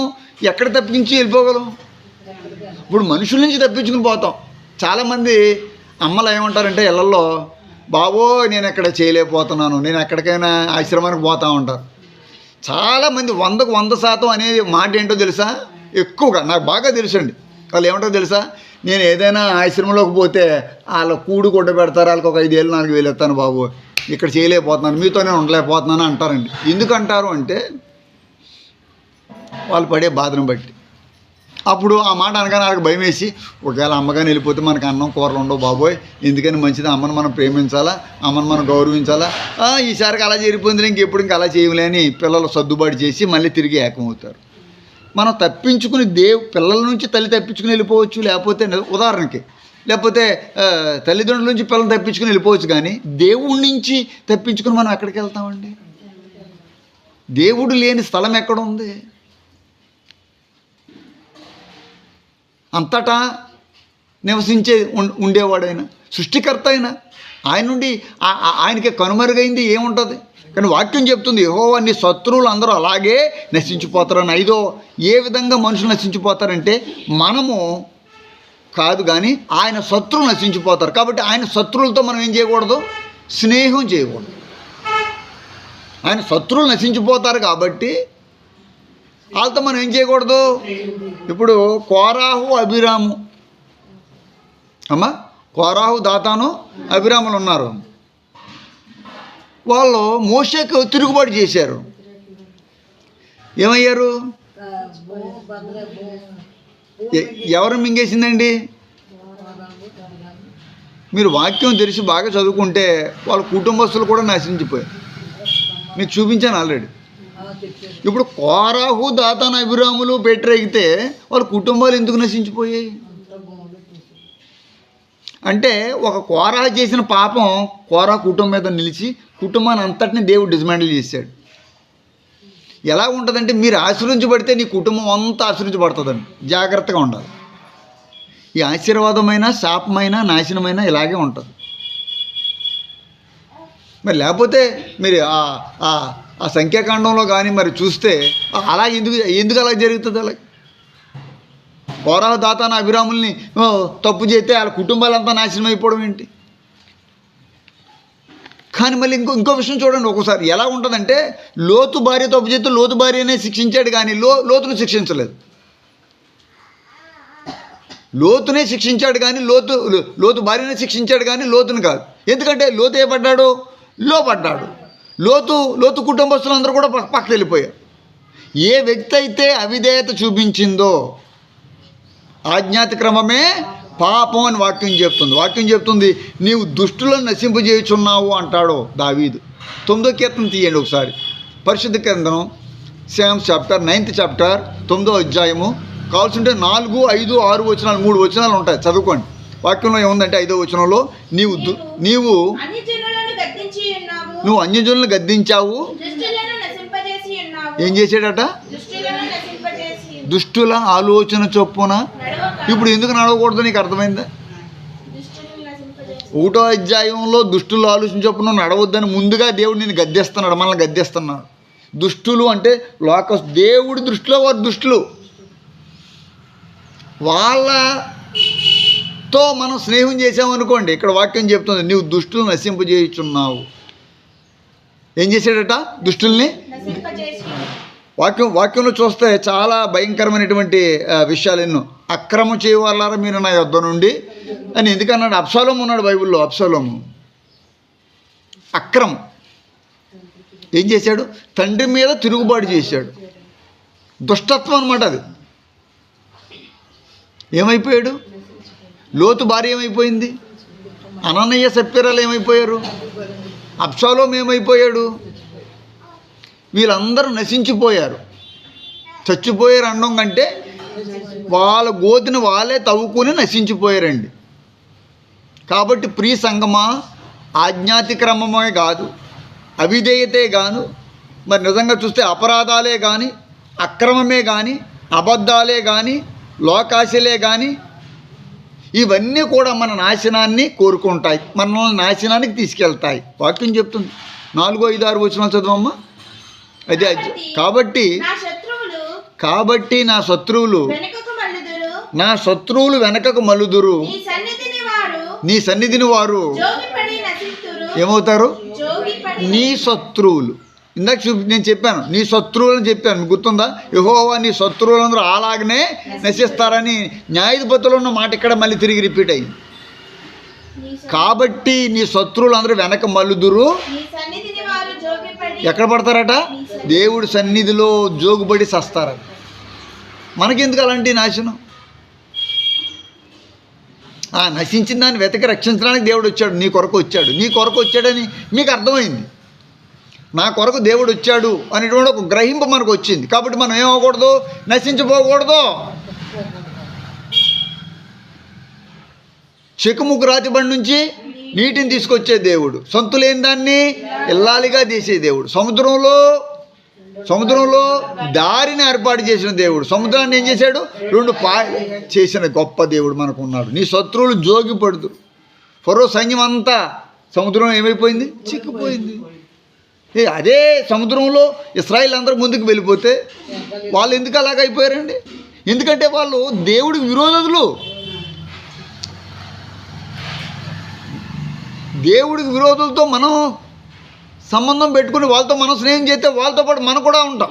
ఎక్కడ తప్పించి వెళ్ళిపోగలం? ఇప్పుడు మనుషుల నుంచి తప్పించుకుని పోతాం. చాలామంది అమ్మలు ఏమంటారంటే ఇళ్ళల్లో, బాబో నేను ఎక్కడ చేయలేకపోతున్నాను, నేను ఎక్కడికైనా ఆశ్రమానికి పోతా ఉంటారు. చాలామంది 100కు 100% అనేది మాట ఏంటో తెలుసా? ఎక్కువగా నాకు బాగా తెలుసండి. వాళ్ళు ఏమంటారో తెలుసా? నేను ఏదైనా ఆశ్రమంలోకి పోతే వాళ్ళ కూడు కొట్ట పెడతారు, వాళ్ళకి ఒక 5,000 4,000 ఇస్తాను బాబు, ఇక్కడ చేయలేకపోతున్నాను, మీతోనే ఉండలేకపోతున్నాను అంటారండి. ఎందుకు అంటారు అంటే వాళ్ళు పడే బాధను బట్టి. అప్పుడు ఆ మాట అనగానే వాళ్ళకి భయం వేసి, ఒకవేళ అమ్మగాని వెళ్ళిపోతే మనకు అన్నం కూరలు ఉండవు బాబోయ్, ఎందుకని మంచిది, అమ్మను మనం ప్రేమించాలా, అమ్మను మనం గౌరవించాలా, ఈసారికి అలా చేరిపోయింది, ఇంకెప్పుడు ఇంకా అలా చేయలే అని పిల్లలు సర్దుబాటు చేసి మళ్ళీ తిరిగి ఏకమవుతారు. మనం తప్పించుకుని పిల్లల నుంచి తల్లి తప్పించుకుని వెళ్ళిపోవచ్చు, లేకపోతే ఉదాహరణకి లేకపోతే తల్లిదండ్రుల నుంచి పిల్లలు తప్పించుకుని వెళ్ళిపోవచ్చు, కానీ దేవుడి నుంచి తప్పించుకుని మనం ఎక్కడికి వెళ్తామండి? దేవుడు లేని స్థలం ఎక్కడ ఉంది? అంతటా నివసించే ఉండేవాడైనా, సృష్టికర్త అయినా, ఆయన నుండి ఆయనకి కనుమరుగైంది ఏముంటుంది? కానీ వాక్యం చెప్తుంది, యెహోవా నీ శత్రువులు అందరూ అలాగే నశించిపోతారని. 5వ ఏ విధంగా మనుషులు నశించిపోతారంటే, మనము కాదు, కానీ ఆయన శత్రువులు నశించిపోతారు. కాబట్టి ఆయన శత్రువులతో మనం ఏం చేయకూడదు? స్నేహం చేయకూడదు. ఆయన శత్రువులు నశించిపోతారు కాబట్టి వాళ్ళతో మనం ఏం చేయకూడదు? ఇప్పుడు కోరాహు అభిరాము కోరాహు దాతాను అభిరాములు ఉన్నారు. వాళ్ళు మోషేకు తిరుగుబాటు చేశారు. ఏమయ్యారు? ఎవరు మింగేసిందండి? మీరు వాక్యం తెలిసి బాగా చదువుకుంటే వాళ్ళ కుటుంబస్తులు కూడా నశించిపోయారు. మీకు చూపించాను ఆల్రెడీ. ఇప్పుడు కోరాహు దాతాను అభిరాములు పెట్టరేగితే వాళ్ళ కుటుంబాలు ఎందుకు నశించిపోయాయి? అంటే ఒక కోరాహ చేసిన పాపం కోరాహ కుటుంబం మీద నిలిచి కుటుంబాన్ని అంతటిని దేవుడు డిస్మాండిల్ చేశాడు. ఎలా ఉంటుందంటే, మీరు ఆశీర్వించబడితే నీ కుటుంబం అంతా ఆశీర్వించబడుతుందండి. జాగ్రత్తగా ఉండాలి. ఈ ఆశీర్వాదమైన, శాపమైన, నాశనమైన ఇలాగే ఉంటుంది. మరి లేకపోతే మీరు ఆ సంఖ్యాకాండంలో కానీ మరి చూస్తే అలా ఎందుకు అలా జరుగుతుంది? అలా కోరాహు దాతాను అభిరాముల్ని తప్పు చేస్తే వాళ్ళ కుటుంబాలంతా నాశనం అయిపోవడం ఏంటి? కానీ మళ్ళీ ఇంకో విషయం చూడండి. ఒక్కోసారి ఎలా ఉంటుందంటే, లోతు భార్య తప్పు చేస్తే లోతు భార్యనే శిక్షించాడు, కానీ లోతును శిక్షించలేదు. లోతునే శిక్షించాడు కానీ లోతు భార్యనే శిక్షించాడు కానీ లోతును కాదు. ఎందుకంటే లోతు ఏ పడ్డాడు? పడ్డాడు. లోతు కుటుంబస్తులందరూ కూడా పక్కకి వెళ్ళిపోయారు. ఏ వ్యక్తి అయితే అవిధేయత చూపించిందో ఆజ్ఞాతిక్రమమే పాపం అని వాక్యం చెప్తుంది. నీవు దుష్టులను నశింపజేయుచున్నావు అంటాడు దావీదు. 9వ కీర్తన తీయండి ఒకసారి. పరిశుద్ధ గ్రంథం సామ్స్ చాప్టర్ 9th చాప్టర్ 9వ అధ్యాయము. కావాల్సింటే 4, 5, 6 వచనాలు 3 వచనాలు ఉంటాయి, చదువుకోండి. వాక్యంలో ఏముందంటే 5వ వచనంలో నీవు అన్యజనులను గద్దించావు. ఏం చేశాడట? దుష్టుల ఆలోచన చొప్పున. ఇప్పుడు ఎందుకు నడవకూడదు నీకు అర్థమైందా? 1వ అధ్యాయంలో దుష్టులు ఆలోచన చొప్పున నడవద్దని ముందుగా దేవుడు నేను గద్దిస్తున్నాడు, మనల్ని గద్దిస్తున్నాడు. దుష్టులు అంటే దేవుడి దృష్టిలో వారు దుష్టులు. వాళ్ళతో మనం స్నేహం చేసామనుకోండి, ఇక్కడ వాక్యం చెప్తుంది నీవు దుష్టులు నశింపజేయుచున్నావు. ఏం చేశాడట? దుష్టుల్ని. వాక్యంలో చూస్తే చాలా భయంకరమైనటువంటి విషయాలు ఎన్నో. అక్రమం చేయవాళ్ళారా మీరు నా యొద్ద నుండి అని ఎందుకన్నాడు? అబ్షాలోము ఉన్నాడు బైబిల్లో. అబ్షాలోము అక్రమం ఏం చేశాడు? తండ్రి మీద తిరుగుబాటు చేశాడు. దుష్టత్వం అన్నమాట అది. ఏమైపోయాడు? లోతు భార్య ఏమైపోయింది? అననయ్య సప్ఫీరాలు ఏమైపోయారు? అబ్షాలోము ఏమైపోయాడు? వీళ్ళందరూ నశించిపోయారు. చచ్చిపోయారు అనడం కంటే వాళ్ళ గోతిని వాళ్ళే తవ్వుకొని నశించిపోయారండి. కాబట్టి ప్రియ సంగమా, ఆజ్ఞాతిక్రమమే కాదు, అవిధేయతే గాను, మరి నిజంగా చూస్తే అపరాధాలే కానీ, అక్రమమే కానీ, అబద్ధాలే కానీ, లోకాశలే కానీ, ఇవన్నీ కూడా మన నాశనాన్ని కోరుకుంటాయి, మనల్ని నాశనానికి తీసుకెళ్తాయి. వాక్యం చెప్తుంది. 4, 5, 6 వచనాలు చదవమ్మా. అదే కాబట్టి నా శత్రువులు వెనకకు మల్లుదురు, నీ సన్నిధిని వారు ఏమవుతారు? నీ శత్రువులు. ఇందాక నేను చెప్పాను, నీ శత్రువులని చెప్పాను, మీకు గుర్తుందా? యెహోవా నీ శత్రువులందరూ అలాగనే నశిస్తారని న్యాయాధిపతులు ఉన్న మాట ఇక్కడ మళ్ళీ తిరిగి రిపీట్ అయ్యింది. కాబట్టి నీ శత్రువులందరూ వెనక మల్లుదురు. ఎక్కడ పడతారట? దేవుడి సన్నిధిలో జోగుబడి సస్తారట. మనకెందుకు అలాంటి నాశనం? నశించిన దాన్ని వెతకి రక్షించడానికి దేవుడు వచ్చాడు, నీ కొరకు వచ్చాడని మీకు అర్థమైంది. నా కొరకు దేవుడు వచ్చాడు అనేటువంటి ఒక గ్రహింపు మనకు వచ్చింది. కాబట్టి మనం ఏమవ్వకూడదు? నశించిపోకూడదు. చెకుముకు రాతి బండి నుంచి నీటిని తీసుకొచ్చే దేవుడు, సొంతులేని దాన్ని ఇల్లాలిగా తీసే దేవుడు, సముద్రంలో దారిని ఏర్పాటు చేసిన దేవుడు, సముద్రాన్ని ఏం చేశాడు? 2 పాయలు చేసిన గొప్ప దేవుడు మనకు ఉన్నాడు. నీ శత్రువులు జోగిపడుతూ ఫరో సైన్యం అంతా సముద్రం ఏమైపోయింది? చిక్కిపోయింది. అదే సముద్రంలో ఇశ్రాయేల్ అందరూ ముందుకు వెళ్ళిపోతే వాళ్ళు ఎందుకు అలాగైపోయారండి? ఎందుకంటే వాళ్ళు దేవుడికి విరోధులు. దేవుడికి విరోధులతో మనం సంబంధం పెట్టుకుని వాళ్ళతో మనం స్నేహం చేస్తే వాళ్ళతో పాటు మనం కూడా ఉంటాం.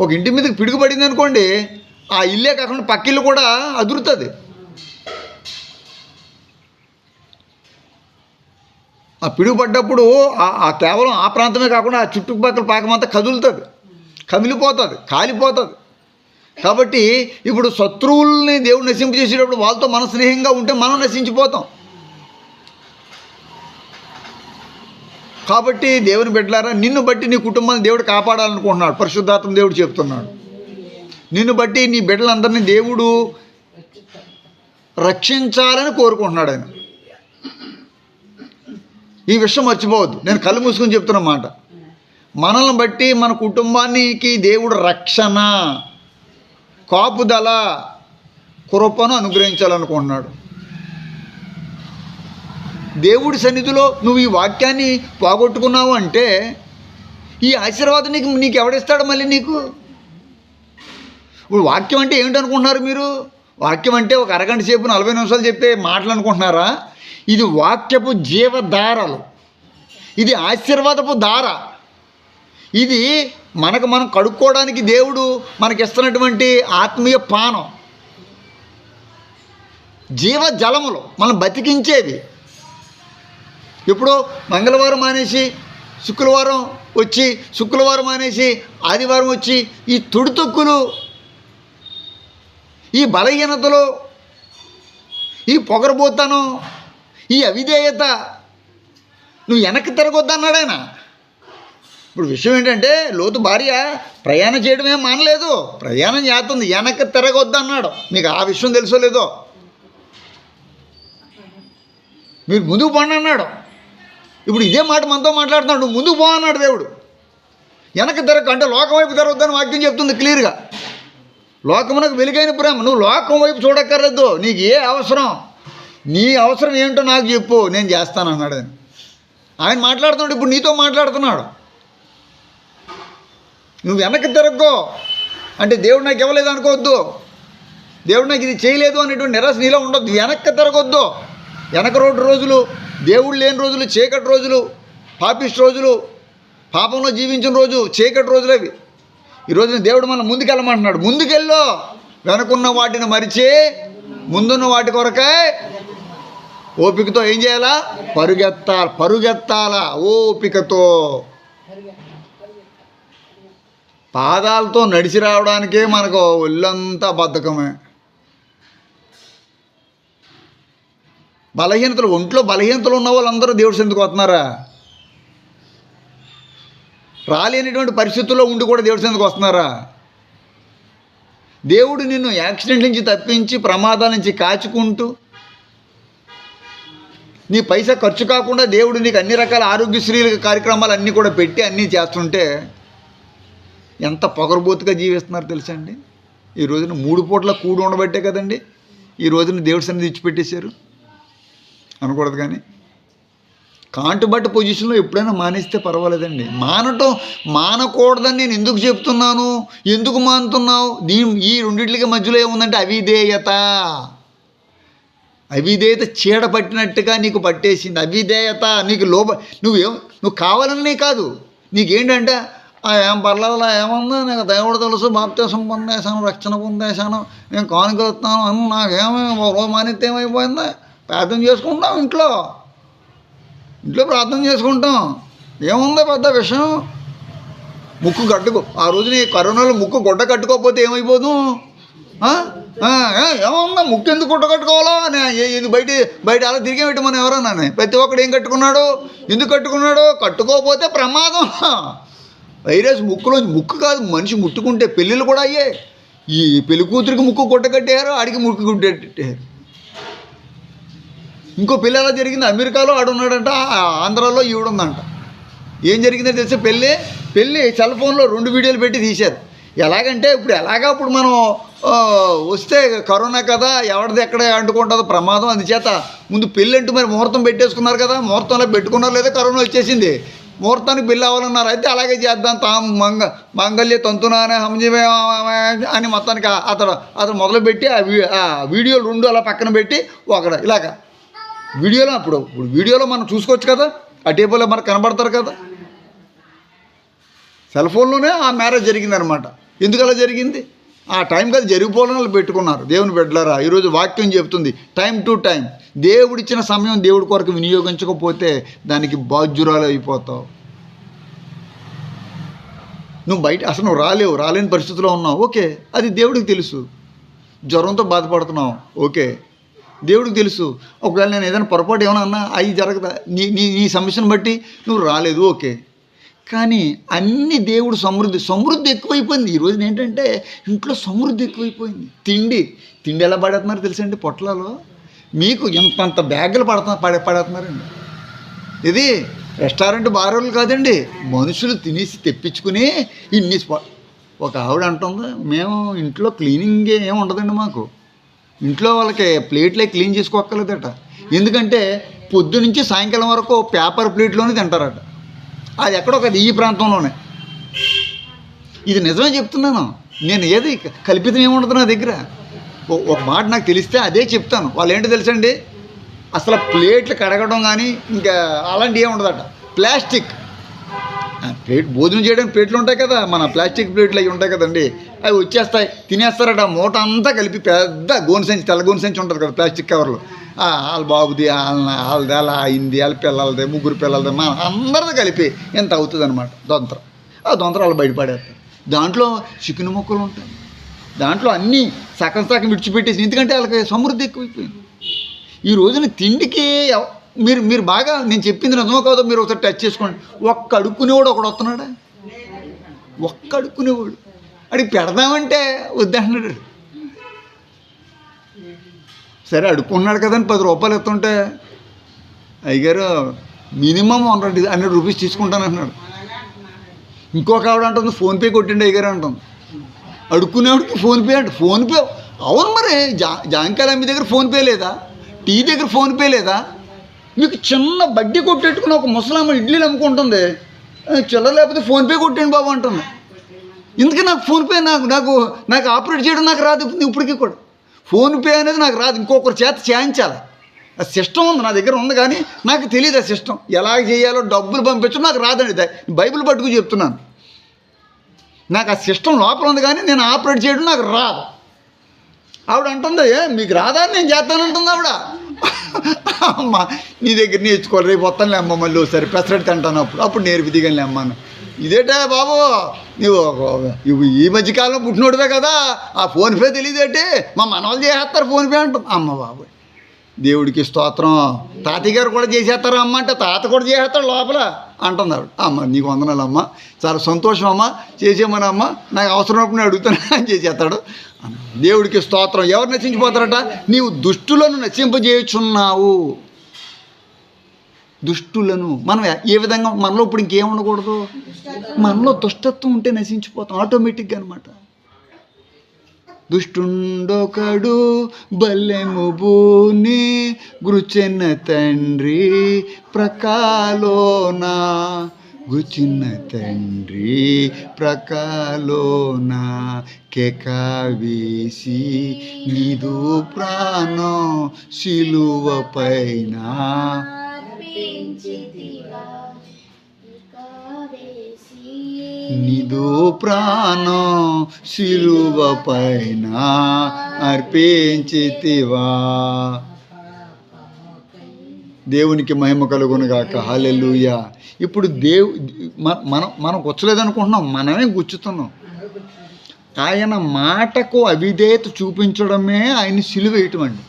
ఒక ఇంటి మీదకి పిడుగు పడింది అనుకోండి, ఆ ఇల్లే కాకుండా పక్క ఇల్లు కూడా అదురుతుంది. ఆ పిడుగు పడ్డప్పుడు కేవలం ఆ ప్రాంతమే కాకుండా ఆ చుట్టుపక్కల పాకమంతా కదులుతుంది, కమిలిపోతుంది, కాలిపోతుంది. కాబట్టి ఇప్పుడు శత్రువుల్ని దేవుడు నశింపజేసేటప్పుడు వాళ్ళతో మన స్నేహంగా ఉంటే మనం నశించిపోతాం. కాబట్టి దేవుని బిడ్డలారా, నిన్ను బట్టి నీ కుటుంబాన్ని దేవుడు కాపాడాలనుకుంటున్నాడు. పరిశుద్ధాత్మ దేవుడు చెప్తున్నాడు, నిన్ను బట్టి నీ బిడ్డలందరినీ దేవుడు రక్షించాలని కోరుకుంటున్నాడు ఆయన. ఈ విషయం మర్చిపోవద్దు. నేను కళ్ళు మూసుకొని చెప్తున్న మాట. మనల్ని బట్టి మన కుటుంబానికి దేవుడు రక్షణ, కాపుదల, కృపను అనుగ్రహించాలనుకుంటున్నాడు. దేవుడి సన్నిధిలో నువ్వు ఈ వాక్యాన్ని పోగొట్టుకున్నావు అంటే ఈ ఆశీర్వాదం నీకు ఎవడిస్తాడు మళ్ళీ నీకు? ఇప్పుడు వాక్యం అంటే ఏమిటనుకుంటున్నారు మీరు? వాక్యం అంటే ఒక అరగంట సేపు 40 నిమిషాలు చెప్పే మాటలు అనుకుంటున్నారా? ఇది వాక్యపు జీవధారలు, ఇది ఆశీర్వాదపు ధార. ఇది మనం కడుక్కోవడానికి దేవుడు మనకిస్తున్నటువంటి ఆత్మీయ పానం, జీవజలములు, మనం బతికించేది. ఇప్పుడు మంగళవారం మానేసి శుక్రవారం వచ్చి, శుక్రవారం మానేసి ఆదివారం వచ్చి, ఈ తుడితొక్కులు, ఈ బలహీనతలు, ఈ పొగరబోతనం, ఈ అవిధేయత, నువ్వు వెనక్కి తిరగొద్దన్నాడు ఆయన. ఇప్పుడు విషయం ఏంటంటే, లోతు భార్య ప్రయాణం చేయడం ఏం మానలేదు, ప్రయాణం చేస్తుంది, వెనక్కి తిరగొద్దన్నాడు. మీకు ఆ విషయం తెలుసో లేదో? మీరు ముందుకు పోండి అన్నాడు. ఇప్పుడు ఇదే మాట మనతో మాట్లాడుతున్నాడు, నువ్వు ముందుకు పో అన్నాడు దేవుడు. వెనక్కి తిరగ అంటే లోకం వైపు తిరగొద్దని వాక్యం చెప్తుంది క్లియర్గా. లోకమునకు వెలుగైన ప్రేమ, నువ్వు లోకం వైపు చూడక్కర్లేదు. నీకు ఏ అవసరం, నీ అవసరం ఏంటో నాకు చెప్పు, నేను చేస్తాను అన్నాడు ఆయన. ఆయన మాట్లాడుతున్నాడు, ఇప్పుడు నీతో మాట్లాడుతున్నాడు. నువ్వు వెనక్కి తిరగో అంటే దేవుడు నాకు ఇవ్వలేదు అనుకోవద్దు, దేవుడు నాకు ఇది చేయలేదు అనేటువంటి నిరాశ నీలో ఉండొద్దు. వెనక్కి తిరగొద్దు. వెనక రోజులు, దేవుడు లేని రోజులు, చీకటి రోజులు, పాపిష్టి రోజులు, పాపంలో జీవించిన రోజు, చీకటి రోజులు అవి. ఈరోజున దేవుడు మనం ముందుకెళ్ళమంటున్నాడు. ముందుకెళ్ళో, వెనకున్న వాటిని మరిచి ముందున్న వాటి కొరకై ఓపికతో ఏం చేయాలా? పరుగెత్తాలా ఓపికతో. పాదాలతో నడిచి రావడానికే మనకు ఒళ్ళంతా బద్ధకమే. ఒంట్లో బలహీనతలు ఉన్న వాళ్ళందరూ దేవుడి సన్నిధికి వస్తున్నారా? రాలేనటువంటి పరిస్థితుల్లో ఉండి కూడా దేవుడి సన్నిధికి వస్తున్నారా? దేవుడు నిన్ను యాక్సిడెంట్ నుంచి తప్పించి, ప్రమాదాల నుంచి కాచుకుంటూ, నీ పైసా ఖర్చు కాకుండా దేవుడు నీకు అన్ని రకాల ఆరోగ్యశ్రీ కార్యక్రమాలు అన్నీ కూడా పెట్టి అన్నీ చేస్తుంటే ఎంత పొగరబోతుగా జీవిస్తున్నారు తెలుసా అండి? ఈ రోజున 3 పూట్ల కూడి ఉండబట్టే కదండి ఈ రోజున దేవుడి సన్నిధి ఇచ్చిపెట్టేశారు అనకూడదు. కానీ కాంటుబట్ట పొజిషన్లో ఎప్పుడైనా మానేస్తే పర్వాలేదండి. మానకూడదని నేను ఎందుకు చెప్తున్నాను, ఎందుకు మానుతున్నావు? ఈ రెండింటికి మధ్యలో ఏముందంటే అవిధేయత. చీడ పట్టినట్టుగా నీకు పట్టేసింది. అవిధేయత నీకు నువ్వు కావాలని కాదు, నీకేంటంటే ఏం పర్లేదులా, ఏముందో నాకు దేవుడు తెలుసు, బాప్తీసం పొందేశాను, రక్షణ పొందేశాను, నేను కానుకలుస్తాను అని నాకేమో రోజు మానేస్తే ఏమైపోయిందా? ప్రార్థన చేసుకుంటాం, ఇంట్లో ప్రార్థన చేసుకుంటాం, ఏముందో పెద్ద విషయం. ముక్కు కట్టుకో. ఆ రోజు నీ కరోనాలో ముక్కు గుడ్డ కట్టుకోకపోతే ఏమైపోదు? ఏమన్నా ముక్కు ఎందుకు గుడ్డ కట్టుకోవాలా? ఇది బయట అలా తిరిగేమిటి మనం ఎవరన్నా? ప్రతి ఒక్కడు ఏం కట్టుకున్నాడు, ఎందుకు కట్టుకున్నాడు? కట్టుకోకపోతే ప్రమాదం. వైరస్ ముక్కు కాదు, మనిషి ముట్టుకుంటే పెళ్ళిళ్ళు కూడా అయ్యాయి. ఈ పెళ్లి కూతురికి ముక్కు గుడ్డ కట్టారు, ఆడికి ముక్కు గుడ్డ కట్టారు. ఇంకో పెళ్ళి ఎలా జరిగింది, అమెరికాలో ఆడున్నాడంట, ఆంధ్రాలో ఈవిడుందంట. ఏం జరిగిందో తెలిసి పెళ్ళి సెల్ ఫోన్లో 2 వీడియోలు పెట్టి తీశారు. ఎలాగంటే ఇప్పుడు మనం వస్తే కరోనా కదా, ఎవరిది ఎక్కడ అంటుకుంటుందో ప్రమాదం. అందుచేత ముందు పెళ్ళి అంటూ మరి ముహూర్తం పెట్టేసుకున్నారు కదా, ముహూర్తంలో పెట్టుకున్నారు లేదా కరోనా వచ్చేసింది. ముహూర్తానికి పెళ్ళి అవ్వాలన్నారు. అయితే అలాగే చేద్దాం, మంగళ్య తంతునానే హంజమే అని మొత్తానికి అతను మొదలుపెట్టి ఆ వీడియోలు 2 అలా పక్కన పెట్టి ఒకడు ఇలాగ వీడియోలో ఇప్పుడు వీడియోలో మనం చూసుకోవచ్చు కదా, ఆ టేబుల్లో మనకు కనబడతారు కదా. సెల్ ఫోన్లోనే ఆ మ్యారేజ్ జరిగిందనమాట. ఎందుకు అలా జరిగింది? ఆ టైం కదా జరిగిపోవాలని వాళ్ళు పెట్టుకున్నారు. దేవుని బిడ్డలారా, ఈరోజు వాక్యం చెప్తుంది టైం టు టైం. దేవుడిచ్చిన సమయం దేవుడి కొరకు వినియోగించకపోతే దానికి బాధ్యురాలు అయిపోతావు. నువ్వు బయట అసలు నువ్వు రాలేని పరిస్థితిలో ఉన్నావు, ఓకే, అది దేవుడికి తెలుసు. జ్వరంతో బాధపడుతున్నావు, ఓకే, దేవుడికి తెలుసు. ఒకవేళ నేను ఏదైనా పొరపాటు ఏమైనా అన్నా అవి జరగదా, నీ సమస్యను బట్టి నువ్వు రాలేదు, ఓకే. కానీ అన్ని దేవుడు సమృద్ధి ఎక్కువైపోయింది. ఈరోజు ఏంటంటే ఇంట్లో సమృద్ధి ఎక్కువైపోయింది. తిండి ఎలా పడేస్తున్నారు తెలుసండి? పొట్లాలో మీకు ఎంతంత బ్యాగులు పడేస్తున్నారండి. ఇది రెస్టారెంట్ బారోళ్ళు కాదండి, మనుషులు తినేసి తెప్పించుకుని ఇన్ని ఒక ఆవిడ అంటుంది, మేము ఇంట్లో క్లీనింగ్ ఏమి ఉండదండి, మాకు ఇంట్లో వాళ్ళకి ప్లేట్లే క్లీన్ చేసుకోక్కర్లేదట. ఎందుకంటే పొద్దు నుంచి సాయంకాలం వరకు పేపర్ ప్లేట్లోనే తింటారట. అది ఎక్కడో ఒక ఈ ప్రాంతంలోనే. ఇది నిజమే చెప్తున్నాను నేను, ఏది కల్పితం ఏముండదు నా దగ్గర. ఒక మాట నాకు తెలిస్తే అదే చెప్తాను. వాళ్ళు ఏంటో తెలుసండి, అసలు ప్లేట్లు కడగడం కానీ ఇంకా అలాంటివి ఏమి ఉండదట. ప్లాస్టిక్ భోజనం చేయడానికి ప్లేట్లు ఉంటాయి కదా, మన ప్లాస్టిక్ ప్లేట్లు అవి ఉంటాయి కదండి, అవి వచ్చేస్తాయి, తినేస్తారట. మూట అంతా కలిపి పెద్ద గోను సంచి, తెల్ల గోను సంచి ఉంటుంది కదా ప్లాస్టిక్ కవర్లు, వాళ్ళ బాబుది, వాళ్ళది, అలా అయింది, వాళ్ళ పిల్లలది, 3 పిల్లలది, మన అందరిది కలిపి ఎంత అవుతుంది అనమాట దొంతరం. ఆ దొంతరం వాళ్ళు బయటపడేస్తారు. దాంట్లో చికెన్ ముక్కలు ఉంటాయి, దాంట్లో అన్నీ సగం విడిచిపెట్టేసి, ఎందుకంటే వాళ్ళకి సమృద్ధి ఎక్కువైపోయింది. ఈ రోజున తిండికి మీరు బాగా, నేను చెప్పింది నిజమో కాదో మీరు ఒకసారి టచ్ చేసుకోండి. ఒక్క అడుక్కునేవాడు ఒకడు వస్తున్నాడా? ఒక్క అడుక్కునేవాడు అడిగి పెడదామంటే వద్దంటున్నాడు. సరే అడుక్కున్నాడు కదని 10 రూపాయలు ఎత్తుంటే, అయ్యగారు మినిమం 100 రూపీస్ తీసుకుంటానంటున్నాడు. ఇంకొక ఆవిడ అంటుంది ఫోన్పే కొట్టిండి అయ్యగారు అంటుంది. అడుక్కునేవాడికి ఫోన్పే అంటే ఫోన్పే, అవును మరి జాంకాయలు మీ దగ్గర ఫోన్పే లేదా? టీ దగ్గర ఫోన్పే లేదా? మీకు చిన్న బడ్డీ కొట్టేట్టుకుని ఒక ముసలామ్మ ఇడ్లీలు అమ్ముకుంటుంది, చిల్లర లేకపోతే ఫోన్పే కొట్టండి బాబు అంటుంది. ఎందుకు నాకు ఫోన్పే నాకు ఆపరేట్ చేయడం నాకు రాదు ఇప్పటికీ కూడా. ఫోన్పే అనేది నాకు రాదు, ఇంకొకరి చేత చేయించాలి. ఆ సిస్టమ్ ఉంది నా దగ్గర ఉంది, కానీ నాకు తెలియదు ఆ సిస్టమ్ ఎలా చేయాలో, డబ్బులు పంపించడం నాకు రాదండి. బైబిల్ పట్టుకు చెప్తున్నాను, నాకు ఆ సిస్టమ్ లోపల ఉంది, కానీ నేను ఆపరేట్ చేయడం నాకు రాదు. ఆవిడ అంటుంది మీకు రాదా, నేను చేస్తానంటుంది ఆవిడ. అమ్మ నీ దగ్గర నేర్చుకోవాలి, రేపు వస్తానులే అమ్మ, మళ్ళీ ఒకసారి పెసరట్టు తింటాను, అప్పుడు నేర్పిదిగానే అమ్మాను. ఇదేటే బాబు నువ్వు ఈ మధ్యకాలంలో పుట్టినోడివే కదా, ఆ ఫోన్పే తెలియదేంటి, మా మనవాళ్ళు చేసేస్తారు ఫోన్పే అంటుంది. అమ్మ బాబు దేవుడికి స్తోత్రం, తాతయ్య గారు కూడా చేసేస్తారు అమ్మ అంటే, తాత కూడా చేసేస్తాడు లోపల అంటుంది ఆవిడ. అమ్మ నీకు వందనాలు అమ్మ, చాలా సంతోషం అమ్మ, చేసేమని అమ్మ, నాకు అవసరమైనప్పుడు నేను అడుగుతాను అని చేసేస్తాడు. దేవుడికి స్తోత్రం. ఎవరు నశించిపోతారట? నీవు దుష్టులను నశింపజేయుచున్నావు. దుష్టులను మనం ఏ విధంగా, మనలో ఇప్పుడు ఇంకేం ఉండకూడదు, మనలో దుష్టత్వం ఉంటే నశించిపోతాం ఆటోమేటిక్గా అనమాట. దుష్టుండొకడు బల్లెము భూని గురుచెన్న తండ్రి ప్రకాలోనా, గుచిన తండ్రి ప్రకాలోనా కేకావేసి నీదు ప్రాణం శిలువ పైన, నీదు ప్రాణం శిలువ పైన అర్పించితివా. దేవునికి మహిమ కలుగునుగాక. హల్లెలూయా. ఇప్పుడు మనం గుచ్చలేదనుకుంటున్నాం, మనమే గుచ్చుతున్నాం. ఆయన మాటకు అవిధేయత చూపించడమే ఆయన సిలువ వేయటం అండి.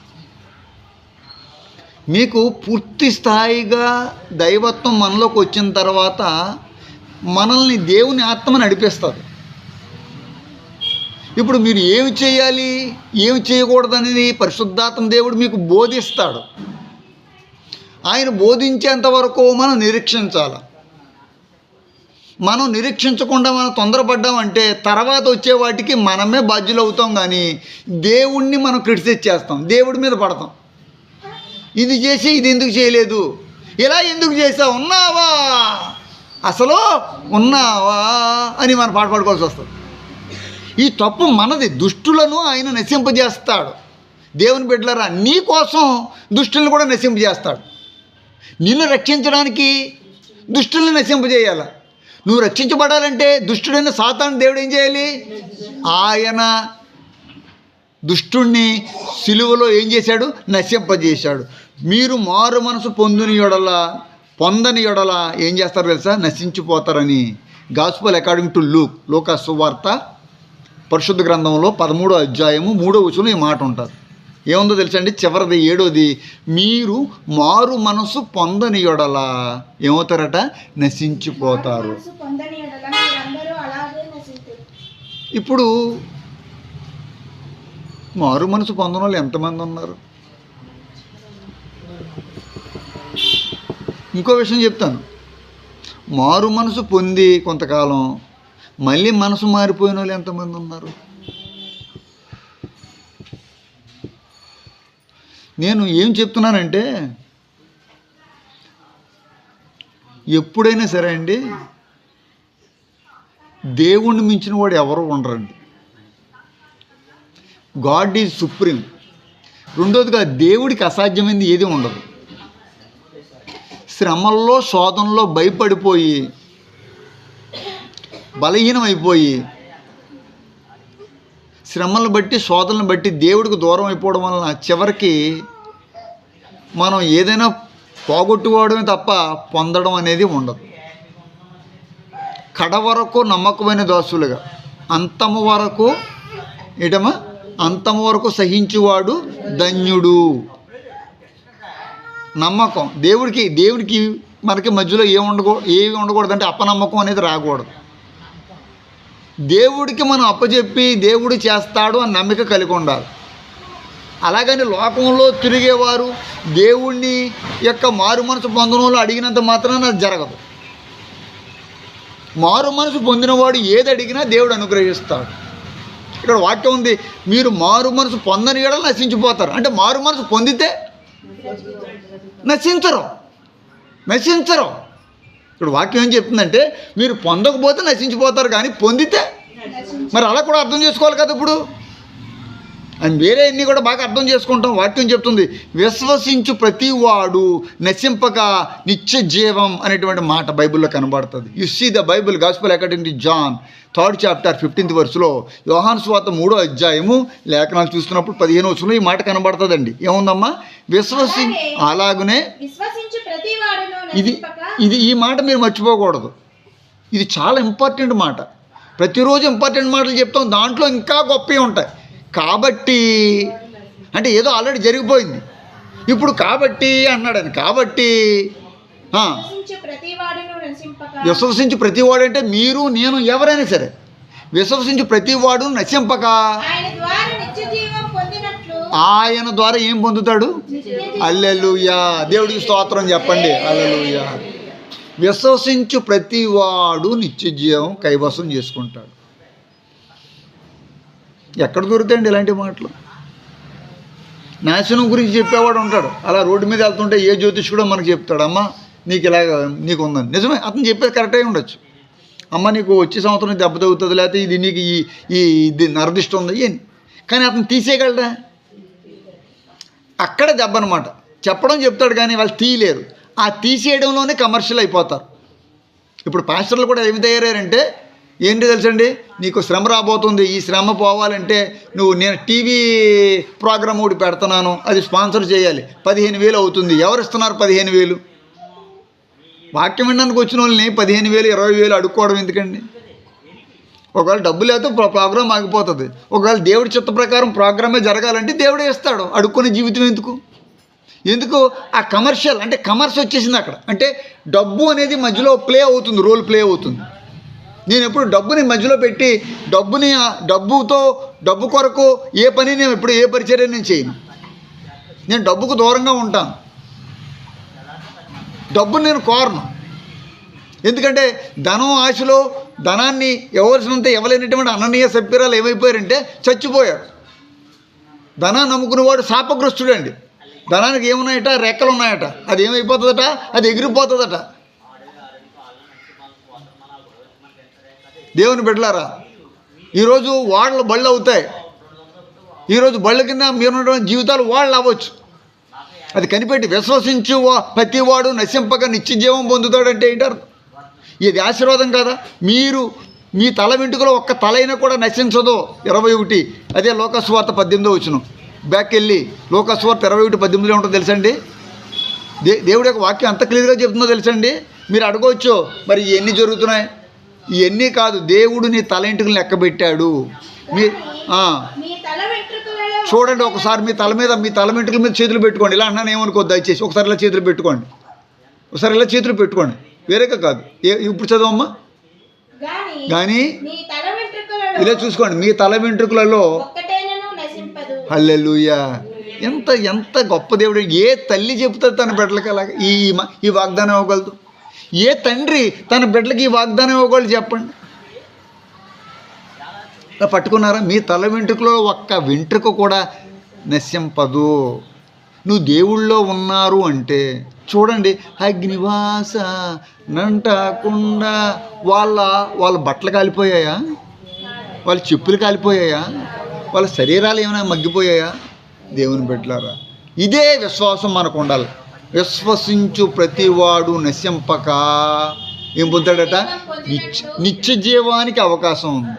మీకు పూర్తి స్థాయిగా దైవత్వం మనలోకి వచ్చిన తర్వాత మనల్ని దేవుని ఆత్మ నడిపిస్తుంది. ఇప్పుడు మీరు ఏమి చేయాలి, ఏమి చేయకూడదనేది పరిశుద్ధాత్మ దేవుడు మీకు బోధిస్తాడు. ఆయన బోధించేంత వరకు మనం నిరీక్షించాలి. మనం నిరీక్షించకుండా మనం తొందరపడ్డామంటే తర్వాత వచ్చే వాటికి మనమే బాధ్యులు అవుతాం, కానీ దేవుణ్ణి మనం క్రిటిసైజ్ చేస్తాం, దేవుడి మీద పడతాం. ఇది చేసి ఇది ఎందుకు చేయలేదు, ఇలా ఎందుకు చేసావు, ఉన్నావా అసలు ఉన్నావా అని మనం పాట పాడుకోవాల్సి వస్తుంది. ఈ తప్పు మనది. దుష్టులను ఆయన నశింపజేస్తాడు. దేవుని బిడ్డలారా, నీ కోసం దుష్టులను కూడా నశింపజేస్తాడు. నిన్ను రక్షించడానికి దుష్టుల్ని నశింపజేయాల. నువ్వు రక్షించబడాలంటే దుష్టుడైన సాతాను దేవుడు ఏం చేయాలి? ఆయన దుష్టుణ్ణి సిలువలో ఏం చేశాడు? నశింపజేశాడు. మీరు మారు మనసు పొందని ఎడల ఏం చేస్తారు తెలుసా? నశించిపోతారని. గాస్పెల్ అకార్డింగ్ టు లూకా సువార్త పరిశుద్ధ గ్రంథంలో 13వ అధ్యాయము 3వ వచనంలో ఈ మాట ఉంటుంది. ఏముందో తెలుసండి? చివరిది 7వది, మీరు మారు మనసు పొందని ఎడల ఏమవుతారట? నశించిపోతారు. ఇప్పుడు మారు మనసు పొందని వాళ్ళు ఎంతమంది ఉన్నారు? ఇంకో విషయం చెప్తాను. మారు మనసు పొంది కొంతకాలం మళ్ళీ మనసు మారిపోయిన వాళ్ళు ఎంతమంది ఉన్నారు? నేను ఏం చెప్తున్నానంటే, ఎప్పుడైనా సరే అండి, దేవుణ్ణి మించిన వాడు ఎవరు ఉండరండి. God is supreme. రెండోదిగా దేవుడికి అసాధ్యమైంది ఏది ఉండదు. శ్రమల్లో శోధనలో భయపడిపోయి బలహీనమైపోయి శ్రమలను బట్టి శోధనలను బట్టి దేవుడికి దూరం అయిపోవడం వలన చివరికి మనం ఏదైనా పోగొట్టుకోవడమే తప్ప పొందడం అనేది ఉండదు. కడ వరకు నమ్మకమైన దాసులుగా అంతము వరకు సహించువాడు ధన్యుడు. నమ్మకం దేవుడికి మనకి మధ్యలో ఏమి ఉండకూడదు అంటే అపనమ్మకం అనేది రాకూడదు. దేవుడికి మనం అప్పచెప్పి దేవుడు చేస్తాడు అని నమ్మిక కలిగి ఉండాలి. అలాగని లోకంలో తిరిగేవారు దేవుణ్ణి యొక్క మారు మనసు పొందడంలో అడిగినంత మాత్రాన అది జరగదు. మారు మనసు పొందినవాడు ఏది అడిగినా దేవుడు అనుగ్రహిస్తాడు. ఇక్కడ వాక్యం ఉంది, మీరు మారు మనసు పొందని ఎడల నశించిపోతారు. అంటే మారు మనసు పొందితే నశించరు. ఇప్పుడు వాక్యం ఏం చెప్తుందంటే, మీరు పొందకపోతే నశించిపోతారు, కానీ పొందితే మరి అలా కూడా అర్థం చేసుకోవాలి కదా. ఇప్పుడు అని వేరే అన్నీ కూడా బాగా అర్థం చేసుకుంటాం. వాక్యం చెప్తుంది, విశ్వసించు ప్రతి వాడు నశింపక నిత్య జీవం అనేటువంటి మాట బైబిల్లో కనబడుతుంది. You see the Bible gospel according to John 3rd chapter 15th verse యోహాను సువార్త 3వ అధ్యాయము లేఖనాలు చూస్తున్నప్పుడు 15వ వచనంలో ఈ మాట కనబడుతుందండి. ఏముందమ్మా? అలాగనే ఇది ఈ మాట మీరు మర్చిపోకూడదు. ఇది చాలా ఇంపార్టెంట్ మాట. ప్రతిరోజు ఇంపార్టెంట్ మాటలు చెప్తాం, దాంట్లో ఇంకా గొప్పవి ఉంటాయి. కాబట్టి అంటే ఏదో ఆల్రెడీ జరిగిపోయింది, ఇప్పుడు కాబట్టి అన్నాడని. కాబట్టి విశ్వసించు ప్రతివాడు అంటే మీరు నేను ఎవరైనా సరే విశ్వసించు ప్రతివాడు నశింపక ఆయన ద్వారా ఏం పొందుతాడు? హల్లెలూయా, దేవుడికి స్తోత్రం చెప్పండి. హల్లెలూయా. విశ్వసించు ప్రతివాడు నిత్య జీవం కైవసం చేసుకుంటాడు. ఎక్కడ దొరుకుతాయండి ఇలాంటి మాటలు? నాశనం గురించి చెప్పేవాడు ఉంటాడు. అలా రోడ్డు మీద వెళ్తుంటే ఏ జ్యోతిష్కుడో మనకు చెప్తాడు, అమ్మ నీకు ఉందని. నిజమే, అతను చెప్పేది కరెక్ట్ అయి ఉండొచ్చు. అమ్మ నీకు వచ్చే సంవత్సరం దెబ్బ తగ్గుతుంది, లేకపోతే ఇది నీకు ఇది నరదిష్టి ఉంది అని. కానీ అతను తీసేయగలడా? అక్కడ దెబ్బ అనమాట. చెప్పడం చెప్తాడు కానీ వాళ్ళు తీయలేరు. ఆ తీసేయడంలోనే కమర్షియల్ అయిపోతారు. ఇప్పుడు పాస్టర్లు కూడా ఏమి తయారయ్యారంటే, ఏంటి తెలుసండి, నీకు శ్రమ రాబోతుంది, ఈ శ్రమ పోవాలంటే నేను టీవీ ప్రోగ్రామ్ ఒకటి పెడుతున్నాను, అది స్పాన్సర్ చేయాలి, 15,000 అవుతుంది. ఎవరు ఇస్తున్నారు 15,000? వాక్యం వినడానికి వచ్చిన వాళ్ళని 15,000 20,000 అడుక్కోవడం ఎందుకండి? ఒకవేళ డబ్బు లేకపోతే ప్రోగ్రాం ఆగిపోతుంది. ఒకవేళ దేవుడి చిత్త ప్రకారం ప్రోగ్రామే జరగాలంటే దేవుడే ఇస్తాడు. అడుక్కునే జీవితం ఎందుకు? ఆ కమర్షియల్ అంటే కమర్స్ వచ్చేసింది అక్కడ. అంటే డబ్బు అనేది మధ్యలో రోల్ ప్లే అవుతుంది. నేను ఎప్పుడు డబ్బుని మధ్యలో పెట్టి డబ్బు కొరకు ఏ పని నేను ఎప్పుడు ఏ పరిచర్య నేను చేయను. నేను డబ్బుకు దూరంగా ఉంటాను. డబ్బుని నేను కోరను. ఎందుకంటే ధనం ఆశలో ధనాన్ని ఎవరిసినంత ఇవ్వలేనటువంటి అననీయ సభ్యురాలు ఏమైపోయారంటే చచ్చిపోయారు. ధనాన్ని నమ్ముకునేవాడు శాపగ్రస్తుడు అండి. ధనానికి ఏమున్నాయట? రెక్కలు ఉన్నాయట. అది ఏమైపోతుందట? అది ఎగిరిపోతుందట. దేవుని బిడ్డలారా, ఈరోజు వాళ్ళ బళ్ళు అవుతాయి. ఈరోజు బళ్ళ కింద మీరున్నటువంటి జీవితాలు వాళ్ళు అవ్వచ్చు. అది కనిపెట్టి విశ్వసించు ప్రతివాడు నశింపక నిత్య జీవం పొందుతాడంటే ఏంటారు? ఇది ఆశీర్వాదం కదా. మీరు మీ తల వెంట్రుకలో ఒక్క తల అయినా కూడా నశించదు. 21 అదే లోకస్వార్త 18వ వచనం. బ్యాక్ వెళ్ళి లోకస్వార్త 21:18 ఉంటుందో తెలుసండి. దేవుడి యొక్క వాక్యం అంత క్లియర్గా చెప్తుందో తెలుసండి. మీరు అడగవచ్చు, మరి ఇవన్నీ జరుగుతున్నాయి. ఇవన్నీ కాదు, దేవుడు నీ తల వెంట్రుకలు లెక్క పెట్టాడు. చూడండి, ఒకసారి మీ తల వెంట్రుకల మీద చేతులు పెట్టుకోండి. ఇలా అన్నాను ఏమనుకోద్దు దయచేసి. ఒకసారి ఇలా చేతులు పెట్టుకోండి, ఒకసారి ఇలా చేతులు పెట్టుకోండి. వేరేగా కాదు. ఇప్పుడు చదవమ్మా. కానీ ఇలా చూసుకోండి, మీ తల వెంట్రుకలలో హల్లెలూయా. ఎంత గొప్ప దేవుడు. ఏ తల్లి చెబుతుంది తన బిడ్డలకి అలాగ ఈ వాగ్దానం ఇవ్వగలదు? ఏ తండ్రి తన బిడ్డలకి ఈ వాగ్దానం ఇవ్వగలదు చెప్పండి? పట్టుకున్నారా? మీ తల వెంట్రుకలో ఒక్క వెంట్రుక కూడా నశింపదు. నువ్వు దేవుళ్ళో ఉన్నారు అంటే చూడండి, అగ్నివాస నంటకుండా వాళ్ళ బట్టలు కాలిపోయాయా? వాళ్ళ చెప్పులు కాలిపోయాయా? వాళ్ళ శరీరాలు ఏమైనా మగ్గిపోయాయా? దేవుని బిడ్డలారా, ఇదే విశ్వాసం మనకు ఉండాలి. విశ్వసించు ప్రతివాడు నశింపక ఏం పొందుతాడట? నిత్య జీవానికి అవకాశం ఉంది.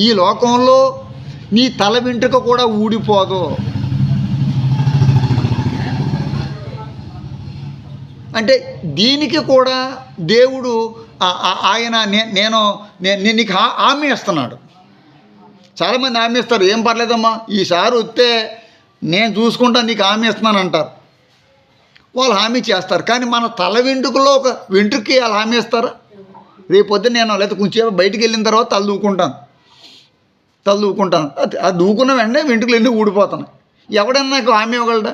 ఈ లోకంలో నీ తల వెంట్రుక కూడా ఊడిపోదు. అంటే దీనికి కూడా దేవుడు ఆయన నేను నీకు హామీ ఇస్తున్నాడు. చాలామంది హామీ ఇస్తారు, ఏం పర్లేదమ్మా ఈసారి వస్తే నేను చూసుకుంటాను నీకు హామీ ఇస్తున్నాను అంటారు. వాళ్ళు హామీ చేస్తారు. కానీ మన తల వెంట్రుకలో ఒక వెంట్రుకకి వాళ్ళు హామీ ఇస్తారా? రేపొద్దు నేను లేకపోతే కొంచెం బయటికి వెళ్ళిన తర్వాత తల దూకుంటాను. అది దూకున్న వెంటనే వెంట్రుకలు ఎన్ని ఊడిపోతాను. ఎవడన్నా నాకు హామీ ఇవ్వగలడా?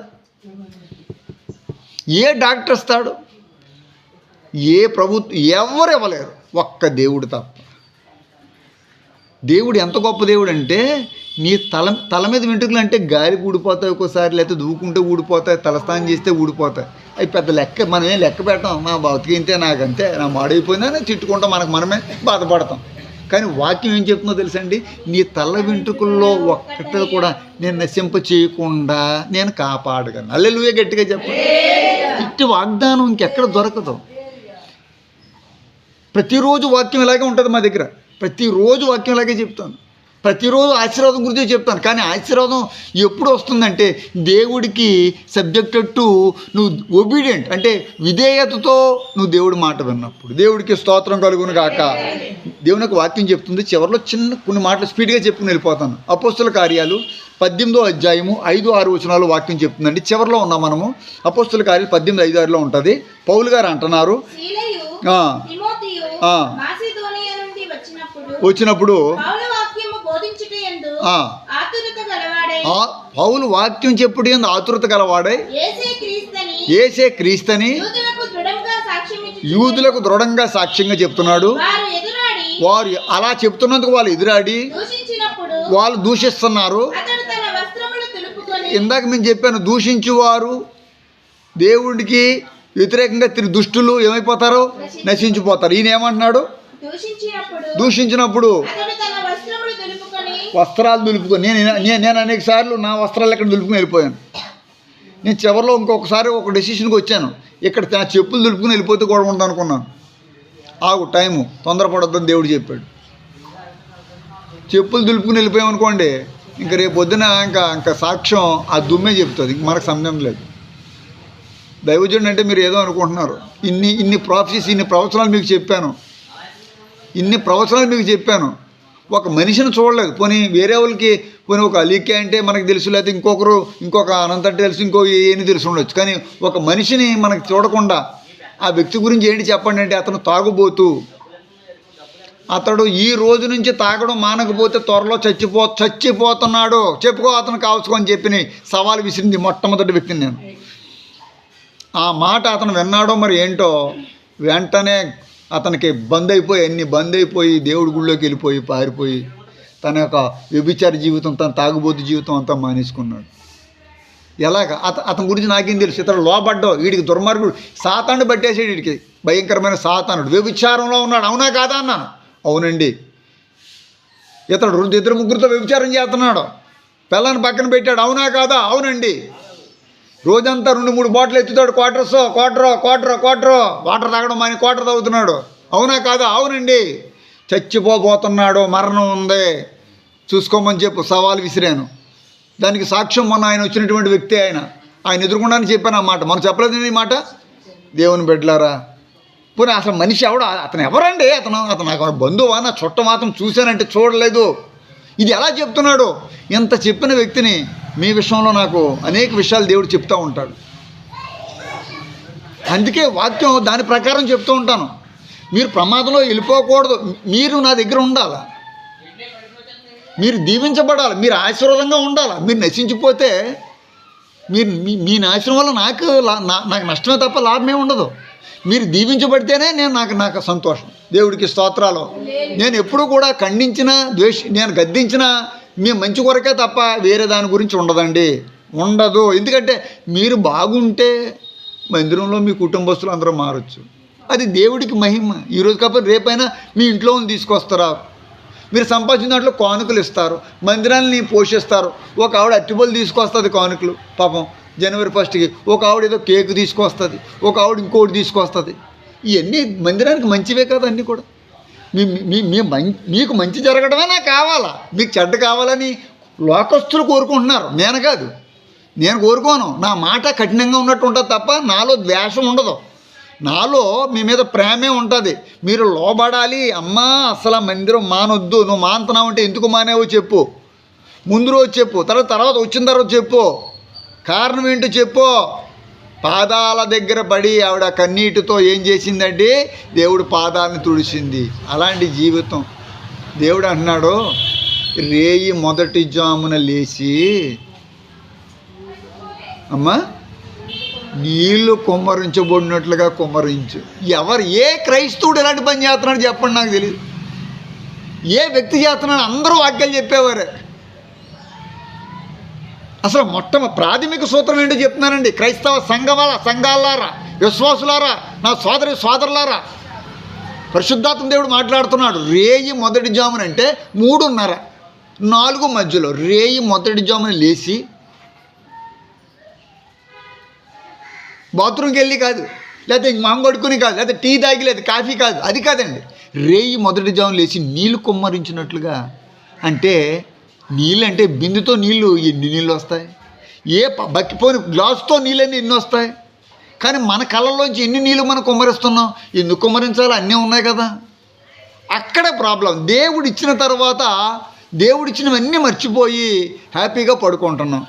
ఏ డాక్టర్ ఇస్తాడు? ఏ ప్రభుత్వం? ఎవరు ఇవ్వలేరు, ఒక్క దేవుడు తప్ప. దేవుడు ఎంత గొప్ప దేవుడు అంటే, నీ తల మీద వెంట్రుకలు అంటే గాలికి ఊడిపోతాయి ఒక్కోసారి, లేకపోతే దూకుంటే ఊడిపోతాయి, తలస్నానం చేస్తే ఊడిపోతాయి. అవి పెద్ద లెక్క, మనం ఏం లెక్క పెట్టాం. మా బతికింతే నాకంతే, నా మాడైపోయిందని తిట్టుకుంటాం, మనమే బాధపడతాం. కానీ వాక్యం ఏం చెప్తుందో తెలుసండి, నీ తల వెంట్రుకల్లో ఒక్కటి కూడా నేను నశింప చేయకుండా నేను కాపాడగలను. హల్లెలూయా గట్టిగా చెప్పండి. ఇట్టి వాగ్దానం ఇంకెక్కడ దొరకదు. ప్రతిరోజు వాక్యం ఇలాగే ఉంటుంది మా దగ్గర. ప్రతిరోజు వాక్యం ఇలాగే చెప్తాను. ప్రతిరోజు ఆశీర్వాదం గురించి చెప్తాను. కానీ ఆశీర్వాదం ఎప్పుడు వస్తుందంటే దేవుడికి సబ్జెక్టెడ్ టు నువ్వు ఒబీడియంట్ అంటే విధేయతతో నువ్వు దేవుడి మాట విన్నప్పుడు. దేవుడికి స్తోత్రం కలుగును గాక. దేవునికి వాక్యం చెప్తుంది. చివరిలో కొన్ని మాటలు స్పీడ్గా చెప్పుకుని వెళ్ళిపోతాను. అపోస్తుల కార్యాలు 18వ అధ్యాయము 5-6 వచనాలు వాక్యం చెప్తుందండి. చివరిలో ఉన్నాం మనము. అపోస్తుల కార్యాలు 18:5-6లో ఉంటుంది. పౌలు గారు అంటున్నారు, వచ్చినప్పుడు పౌలు వాక్యం చెప్పుడు ఎందు ఆతురత గలవాడై యేసే క్రీస్తని యూదులకు దృఢంగా సాక్ష్యంగా చెప్తున్నాడు. వారు అలా చెప్తున్నందుకు వాళ్ళు ఎదురాడి వాళ్ళు దూషిస్తున్నారు. ఇందాక మేము చెప్పాను, దూషించువారు దేవుడికి వ్యతిరేకంగా దుష్టులు ఏమైపోతారు? నశించిపోతారు. ఈయన ఏమంటున్నాడు? దూషించినప్పుడు వస్త్రాలు దులుపుకొని నేను అనేక సార్లు నా వస్త్రాలు ఎక్కడ దులుపుకొని వెళ్ళిపోయాను. నేను చివరిలో ఇంకొకసారి ఒక డెసిషన్కి వచ్చాను, ఇక్కడ నా చెప్పులు దులుపుకొని వెళ్ళిపోతే కూడా ఉంటాను అనుకున్నాను. ఆగు, టైము తొందరపడొద్దని దేవుడు చెప్పాడు. చెప్పులు దులుపుకుని వెళ్ళిపోయామనుకోండి, ఇంకా రేపు పొద్దున ఇంకా సాక్ష్యం ఆ దుమ్మే చెప్తుంది. మనకు సమయం లేదు. దైవజనుడు అంటే మీరు ఏదో అనుకుంటున్నారు. ఇన్ని ప్రాఫెసీస్, ఇన్ని ప్రవచనాలు మీకు చెప్పాను. ఒక మనిషిని చూడలేదు. పోనీ వేరే వాళ్ళకి ఒక అలీకే అంటే మనకు తెలుసు, లేకపోతే ఇంకొక అనంత అంటే తెలుసు, ఏమి తెలిసి ఉండొచ్చు. కానీ ఒక మనిషిని మనకు చూడకుండా ఆ వ్యక్తి గురించి ఏంటి చెప్పండి అంటే, అతను తాగుబోతూ, అతడు ఈ రోజు నుంచి తాగడం మానకపోతే త్వరలో చచ్చిపోతున్నాడు, చెప్పుకో అతను కావచ్చుకొని చెప్పి సవాల్ విసిరింది మొట్టమొదటి వ్యక్తిని నేను. ఆ మాట అతను విన్నాడో మరి ఏంటో, వెంటనే అతనికి బంద్ అయిపోయి దేవుడి గుళ్ళోకి వెళ్ళిపోయి పారిపోయి తన యొక్క వ్యభిచార జీవితం, తన తాగుబోతు జీవితం అంతా మానేసుకున్నాడు. ఎలాగ? అతని గురించి నాకేం తెలుసు. ఇతడు లోబడ్డావు, వీడికి దుర్మార్గుడు, సాతానుడు పట్టేసాడు, వీడికి భయంకరమైన సాతానుడు వ్యభిచారంలో ఉన్నాడు. అవునా కాదా అన్నాను. అవునండి. ఇతడు ఇద్దరు ముగ్గురితో వ్యభిచారం చేస్తున్నాడు, పిల్లని పక్కన పెట్టాడు. అవునా కాదా? అవునండి. రోజంతా 2-3 బాటిల్ ఎత్తుతాడు, క్వార్టర్ వాటర్ తాగడం అని క్వార్టర్ తాగుతున్నాడు. అవునా కాదా? అవునండి. చచ్చిపోతున్నాడు, మరణం ఉంది, చూసుకోమని చెప్పు. సవాల్ విసిరాను. దానికి సాక్ష్యం మొన్న ఆయన వచ్చినటువంటి వ్యక్తి, ఆయన ఎదుర్కొండాలని చెప్పాను ఆ మాట. మనం చెప్పలేదు ఈ మాట. దేవుని బిడ్డలారా, పోనీ అసలు మనిషి ఎవడు? అతను ఎవరండి? అతను నాకు బంధువా, నా చుట్ట మాత్రం చూశానంటే చూడలేదు. ఇది ఎలా చెప్తున్నాడు? ఇంత చెప్పిన వ్యక్తిని మీ విషయంలో నాకు అనేక విషయాలు దేవుడు చెప్తూ ఉంటాడు. అందుకే వాక్యం దాని ప్రకారం చెప్తూ ఉంటాను. మీరు ప్రమాదంలో వెళ్ళిపోకూడదు, మీరు నా దగ్గర ఉండాలి, మీరు దీవించబడాలి, మీరు ఆశీర్వాదంగా ఉండాలి. మీరు నశించిపోతే మీ నాశనం వల్ల నాకు నష్టమే తప్ప లాభమే ఉండదు. మీరు దీవించబడితేనే నాకు సంతోషం. దేవుడికి స్తోత్రాలు. నేను ఎప్పుడు కూడా ఖండించినా నేను గద్దించినా మీ మంచి కొరకే తప్ప వేరే దాని గురించి ఉండదు. ఎందుకంటే మీరు బాగుంటే మందిరంలో మీ కుటుంబస్తులు అందరూ మారచ్చు. అది దేవుడికి మహిమ. ఈరోజు కాకపోతే రేపైనా మీ ఇంట్లో తీసుకొస్తారా, మీరు సంపాదించిన దాంట్లో కానుకలు ఇస్తారు, మందిరాన్ని పోషిస్తారు. ఒక ఆవిడ అట్టిపళ్ళు తీసుకొస్తుంది కానుకలు, పాపం జనవరి 1కి. ఒక ఆవిడ ఏదో కేక్ తీసుకొస్తుంది, ఒక ఆవిడ ఇంకోటి తీసుకొస్తుంది. ఇవన్నీ మందిరానికి మంచివే కదా అన్నీ కూడా. మీకు మంచి జరగడమే నాకు కావాలా, మీకు చెడ్డ కావాలని లోకస్తులు కోరుకుంటున్నారు, నేను కాదు. నేను కోరుకోను. నా మాట కఠినంగా ఉన్నట్టు ఉంటుంది తప్ప నాలో ద్వేషం ఉండదు, నాలో మీ మీద ప్రేమే ఉంటుంది. మీరు లోబడాలి. అమ్మా అసలు మందిరం మానొద్దు, నువ్వు మానుతున్నావు అంటే ఎందుకు మానేవో చెప్పు, ముందు రోజు చెప్పు, తర్వాత వచ్చిన తర్వాత చెప్పు, కారణం ఏంటో చెప్పు. పాదాల దగ్గర పడి ఆవిడ కన్నీటితో ఏం చేసిందంటే దేవుడు పాదాలను తుడిచింది. అలాంటి జీవితం. దేవుడు అంటున్నాడు, రేయి మొదటి జామున లేచి అమ్మా నీళ్లు కుమ్మరించబడినట్లుగా కుమ్మరించు. ఏ క్రైస్తవుడు ఎలాంటి పని చేస్తున్నాడు చెప్పండి, నాకు తెలియదు. ఏ వ్యక్తి చేస్తున్నాడు? అందరూ వాక్యాలు చెప్పేవారే. అసలు ప్రాథమిక సూత్రం ఏంటో చెప్తున్నానండి. క్రైస్తవ సంఘాలారా, విశ్వాసులారా, నా సోదరులారా, పరిశుద్ధాత్మ దేవుడు మాట్లాడుతున్నాడు. రేయి మొదటి జామున అంటే 3:30, 4 మధ్యలో రేయి మొదటి జామున లేచి బాత్రూమ్కి వెళ్ళి కాదు, లేకపోతే మాంగొడుకుని కాదు, లేకపోతే టీ తాగి, లేదు కాఫీ కాదు, అది కాదండి. రేయి మొదటి జామున లేచి నీళ్లు కుమ్మరించినట్లుగా. అంటే నీళ్ళు అంటే బిందుతో నీళ్ళు ఎన్ని నీళ్ళు వస్తాయి? బక్కిపోయిన గ్లాసుతో నీళ్ళన్నీ ఎన్ని వస్తాయి? కానీ మన కళ్ళల్లోంచి ఎన్ని నీళ్ళు మనం కుమ్మరిస్తున్నాం? ఎందుకు కుమ్మరించాలి? అన్నీ ఉన్నాయి కదా. అక్కడే ప్రాబ్లం. దేవుడు ఇచ్చిన తర్వాత దేవుడిచ్చినవన్నీ మర్చిపోయి హ్యాపీగా పడుకుంటున్నాం.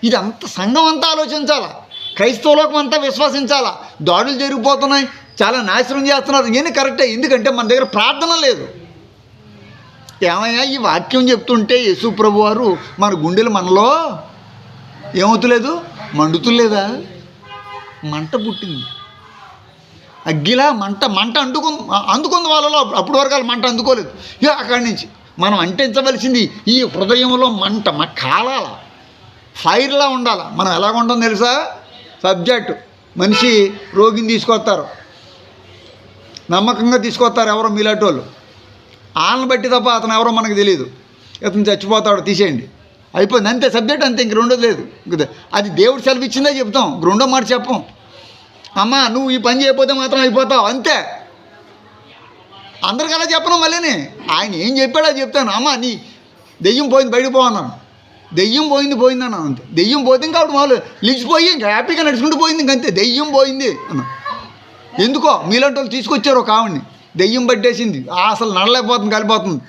ఇది సంఘం అంతా ఆలోచించాలా, క్రైస్తవ లోకం అంతా విశ్వసించాలా. దాడులు జరిగిపోతున్నాయి, చాలా నాశనం చేస్తున్నారు. ఇవన్నీ కరెక్టే. ఎందుకంటే మన దగ్గర ప్రార్థన లేదు. ఏమయ్యా, ఈ వాక్యం చెప్తుంటే యేసు ప్రభు వారు మన గుండెలు మనలో ఏమవుతులేదు, మండుతులేదా? మంట పుట్టింది, అగ్గిలా మంట అందుకుంది వాళ్ళలో. అప్పటి వరకు మంట అందుకోలేదు. ఇక అక్కడి నుంచి మనం అంటించవలసింది ఈ హృదయంలో మంట, కాలాల ఫైర్లా ఉండాలి. మనం ఎలాగ ఉంటాం తెలుసా? సబ్జెక్టు మనిషి రోగిని తీసుకొస్తారు, నమ్మకంగా తీసుకొస్తారు ఎవరో మీలాంటి వాళ్ళు. వాళ్ళని బట్టి తప్ప అతను ఎవరో మనకు తెలియదు. ఇతను చచ్చిపోతాడు, తీసేయండి, అయిపోయింది, అంతే. సబ్జెక్ట్ అంతే, ఇంక రెండోది లేదు. అది దేవుడు సెలవు ఇచ్చిందే చెప్తాం, రెండో మాట చెప్పం. అమ్మా నువ్వు ఈ పని చేయకపోతే మాత్రం అయిపోతావు, అంతే. అందరికి అలా చెప్పను. మళ్ళీ ఆయన ఏం చెప్పాడో అది చెప్తాను. అమ్మా నీ దెయ్యం పోయింది, బయటకు పోవన్నాను. దెయ్యం పోయింది అన్నాను, అంతే. దెయ్యం పోతే ఇంకా ఆవిడ మామూలు లిచిపోయి ఇంకా హ్యాపీగా నడుచుకుంటూ పోయింది, ఇంకంతే. దెయ్యం పోయింది అన్నా. ఎందుకో మీలాంటి వాళ్ళు తీసుకొచ్చారు ఒక ఆవిడ్ని, దెయ్యం పట్టేసింది, అసలు నడలేకపోతుంది, కలిపోతుంది.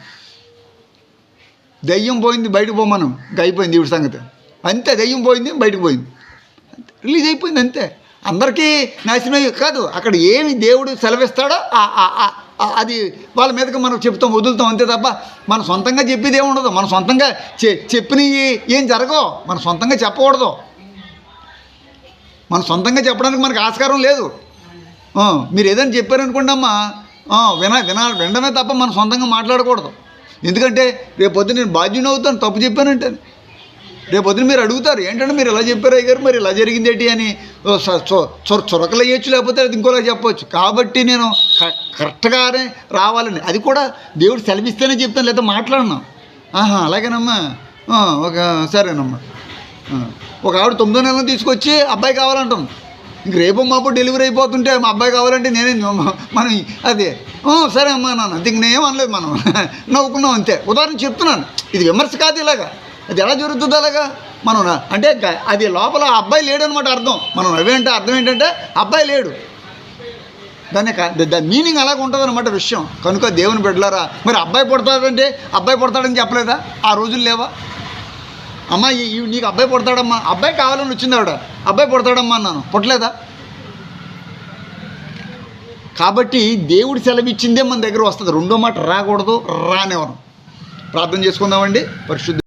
దెయ్యం పోయింది, బయటకు పోమను, ఇంకా అయిపోయింది ఈవిడ సంగతి, అంతే. దెయ్యం పోయింది, బయటకు పోయింది, రిలీజ్ అయిపోయింది, అంతే. అందరికీ నాశనం కాదు. అక్కడ ఏమి దేవుడు సెలవిస్తాడో అది వాళ్ళ మీదకి మనం చెప్తాం, వదులుతాం, అంతే తప్ప మనం సొంతంగా చెప్పేది ఏమి ఉండదు. మనం సొంతంగా చెప్పినవి ఏం జరగవు, మనం సొంతంగా చెప్పకూడదు. మన సొంతంగా చెప్పడానికి మనకు ఆస్కారం లేదు. మీరు ఏదైనా చెప్పారనుకోండి అమ్మా, వినడమే తప్ప మనం సొంతంగా మాట్లాడకూడదు. ఎందుకంటే రేపు పొద్దున్న నేను బాధ్యుని అవుతాను తప్పు చెప్పానంటే. రేపు పొద్దున మీరు అడుగుతారు, ఏంటంటే మీరు ఇలా చెప్పారు అయ్యారు, మరి ఇలా జరిగింది ఏంటి అని చొరకలు వేయచ్చు, లేకపోతే అది ఇంకోలా చెప్పవచ్చు. కాబట్టి నేను కరెక్ట్గానే రావాలని, అది కూడా దేవుడు సెలవిస్తేనే చెప్తాను, లేదా మాట్లాడినా. అలాగేనమ్మా, ఒక సరేనమ్మా. ఒక ఆవిడ 9వ నెలలో తీసుకొచ్చి అబ్బాయి కావాలంటాం. ఇంక రేపు మాపు డెలివరీ అయిపోతుంటే మా అబ్బాయి కావాలంటే నేనే మనం అదే సరే అమ్మా నాన్న, ఇంక నేనేం అనలేదు, మనం నవ్వుకున్నాం అంతే. ఉదాహరణ చెప్తున్నాను, ఇది విమర్శ కాదు. ఇలాగా అది ఎలా జరుగుతుంది? అలాగా మనం అంటే అది లోపల అబ్బాయి లేడు అనమాట అర్థం. మనం నవ్వేంటే అర్థం ఏంటంటే అబ్బాయి లేడు, దాని మీనింగ్ అలాగ ఉంటుంది అనమాట విషయం. కనుక దేవుని బిడ్డలారా, మరి అబ్బాయి పుడతాడంటే అబ్బాయి పుడతాడని చెప్పలేదా? ఆ రోజులు లేవా? అమ్మ నీకు అబ్బాయి పుడతాడమ్మా, అబ్బాయి కావాలని వచ్చింది ఆవిడ, అబ్బాయి పుడతాడమ్మా అన్నాను, పుట్టలేదా? కాబట్టి దేవుడు సెలవిచ్చిందే మన దగ్గర వస్తుంది. రెండో మాట రాకూడదు, రానివ్వను. ప్రార్థన చేసుకుందామండి. పరిశుద్ధ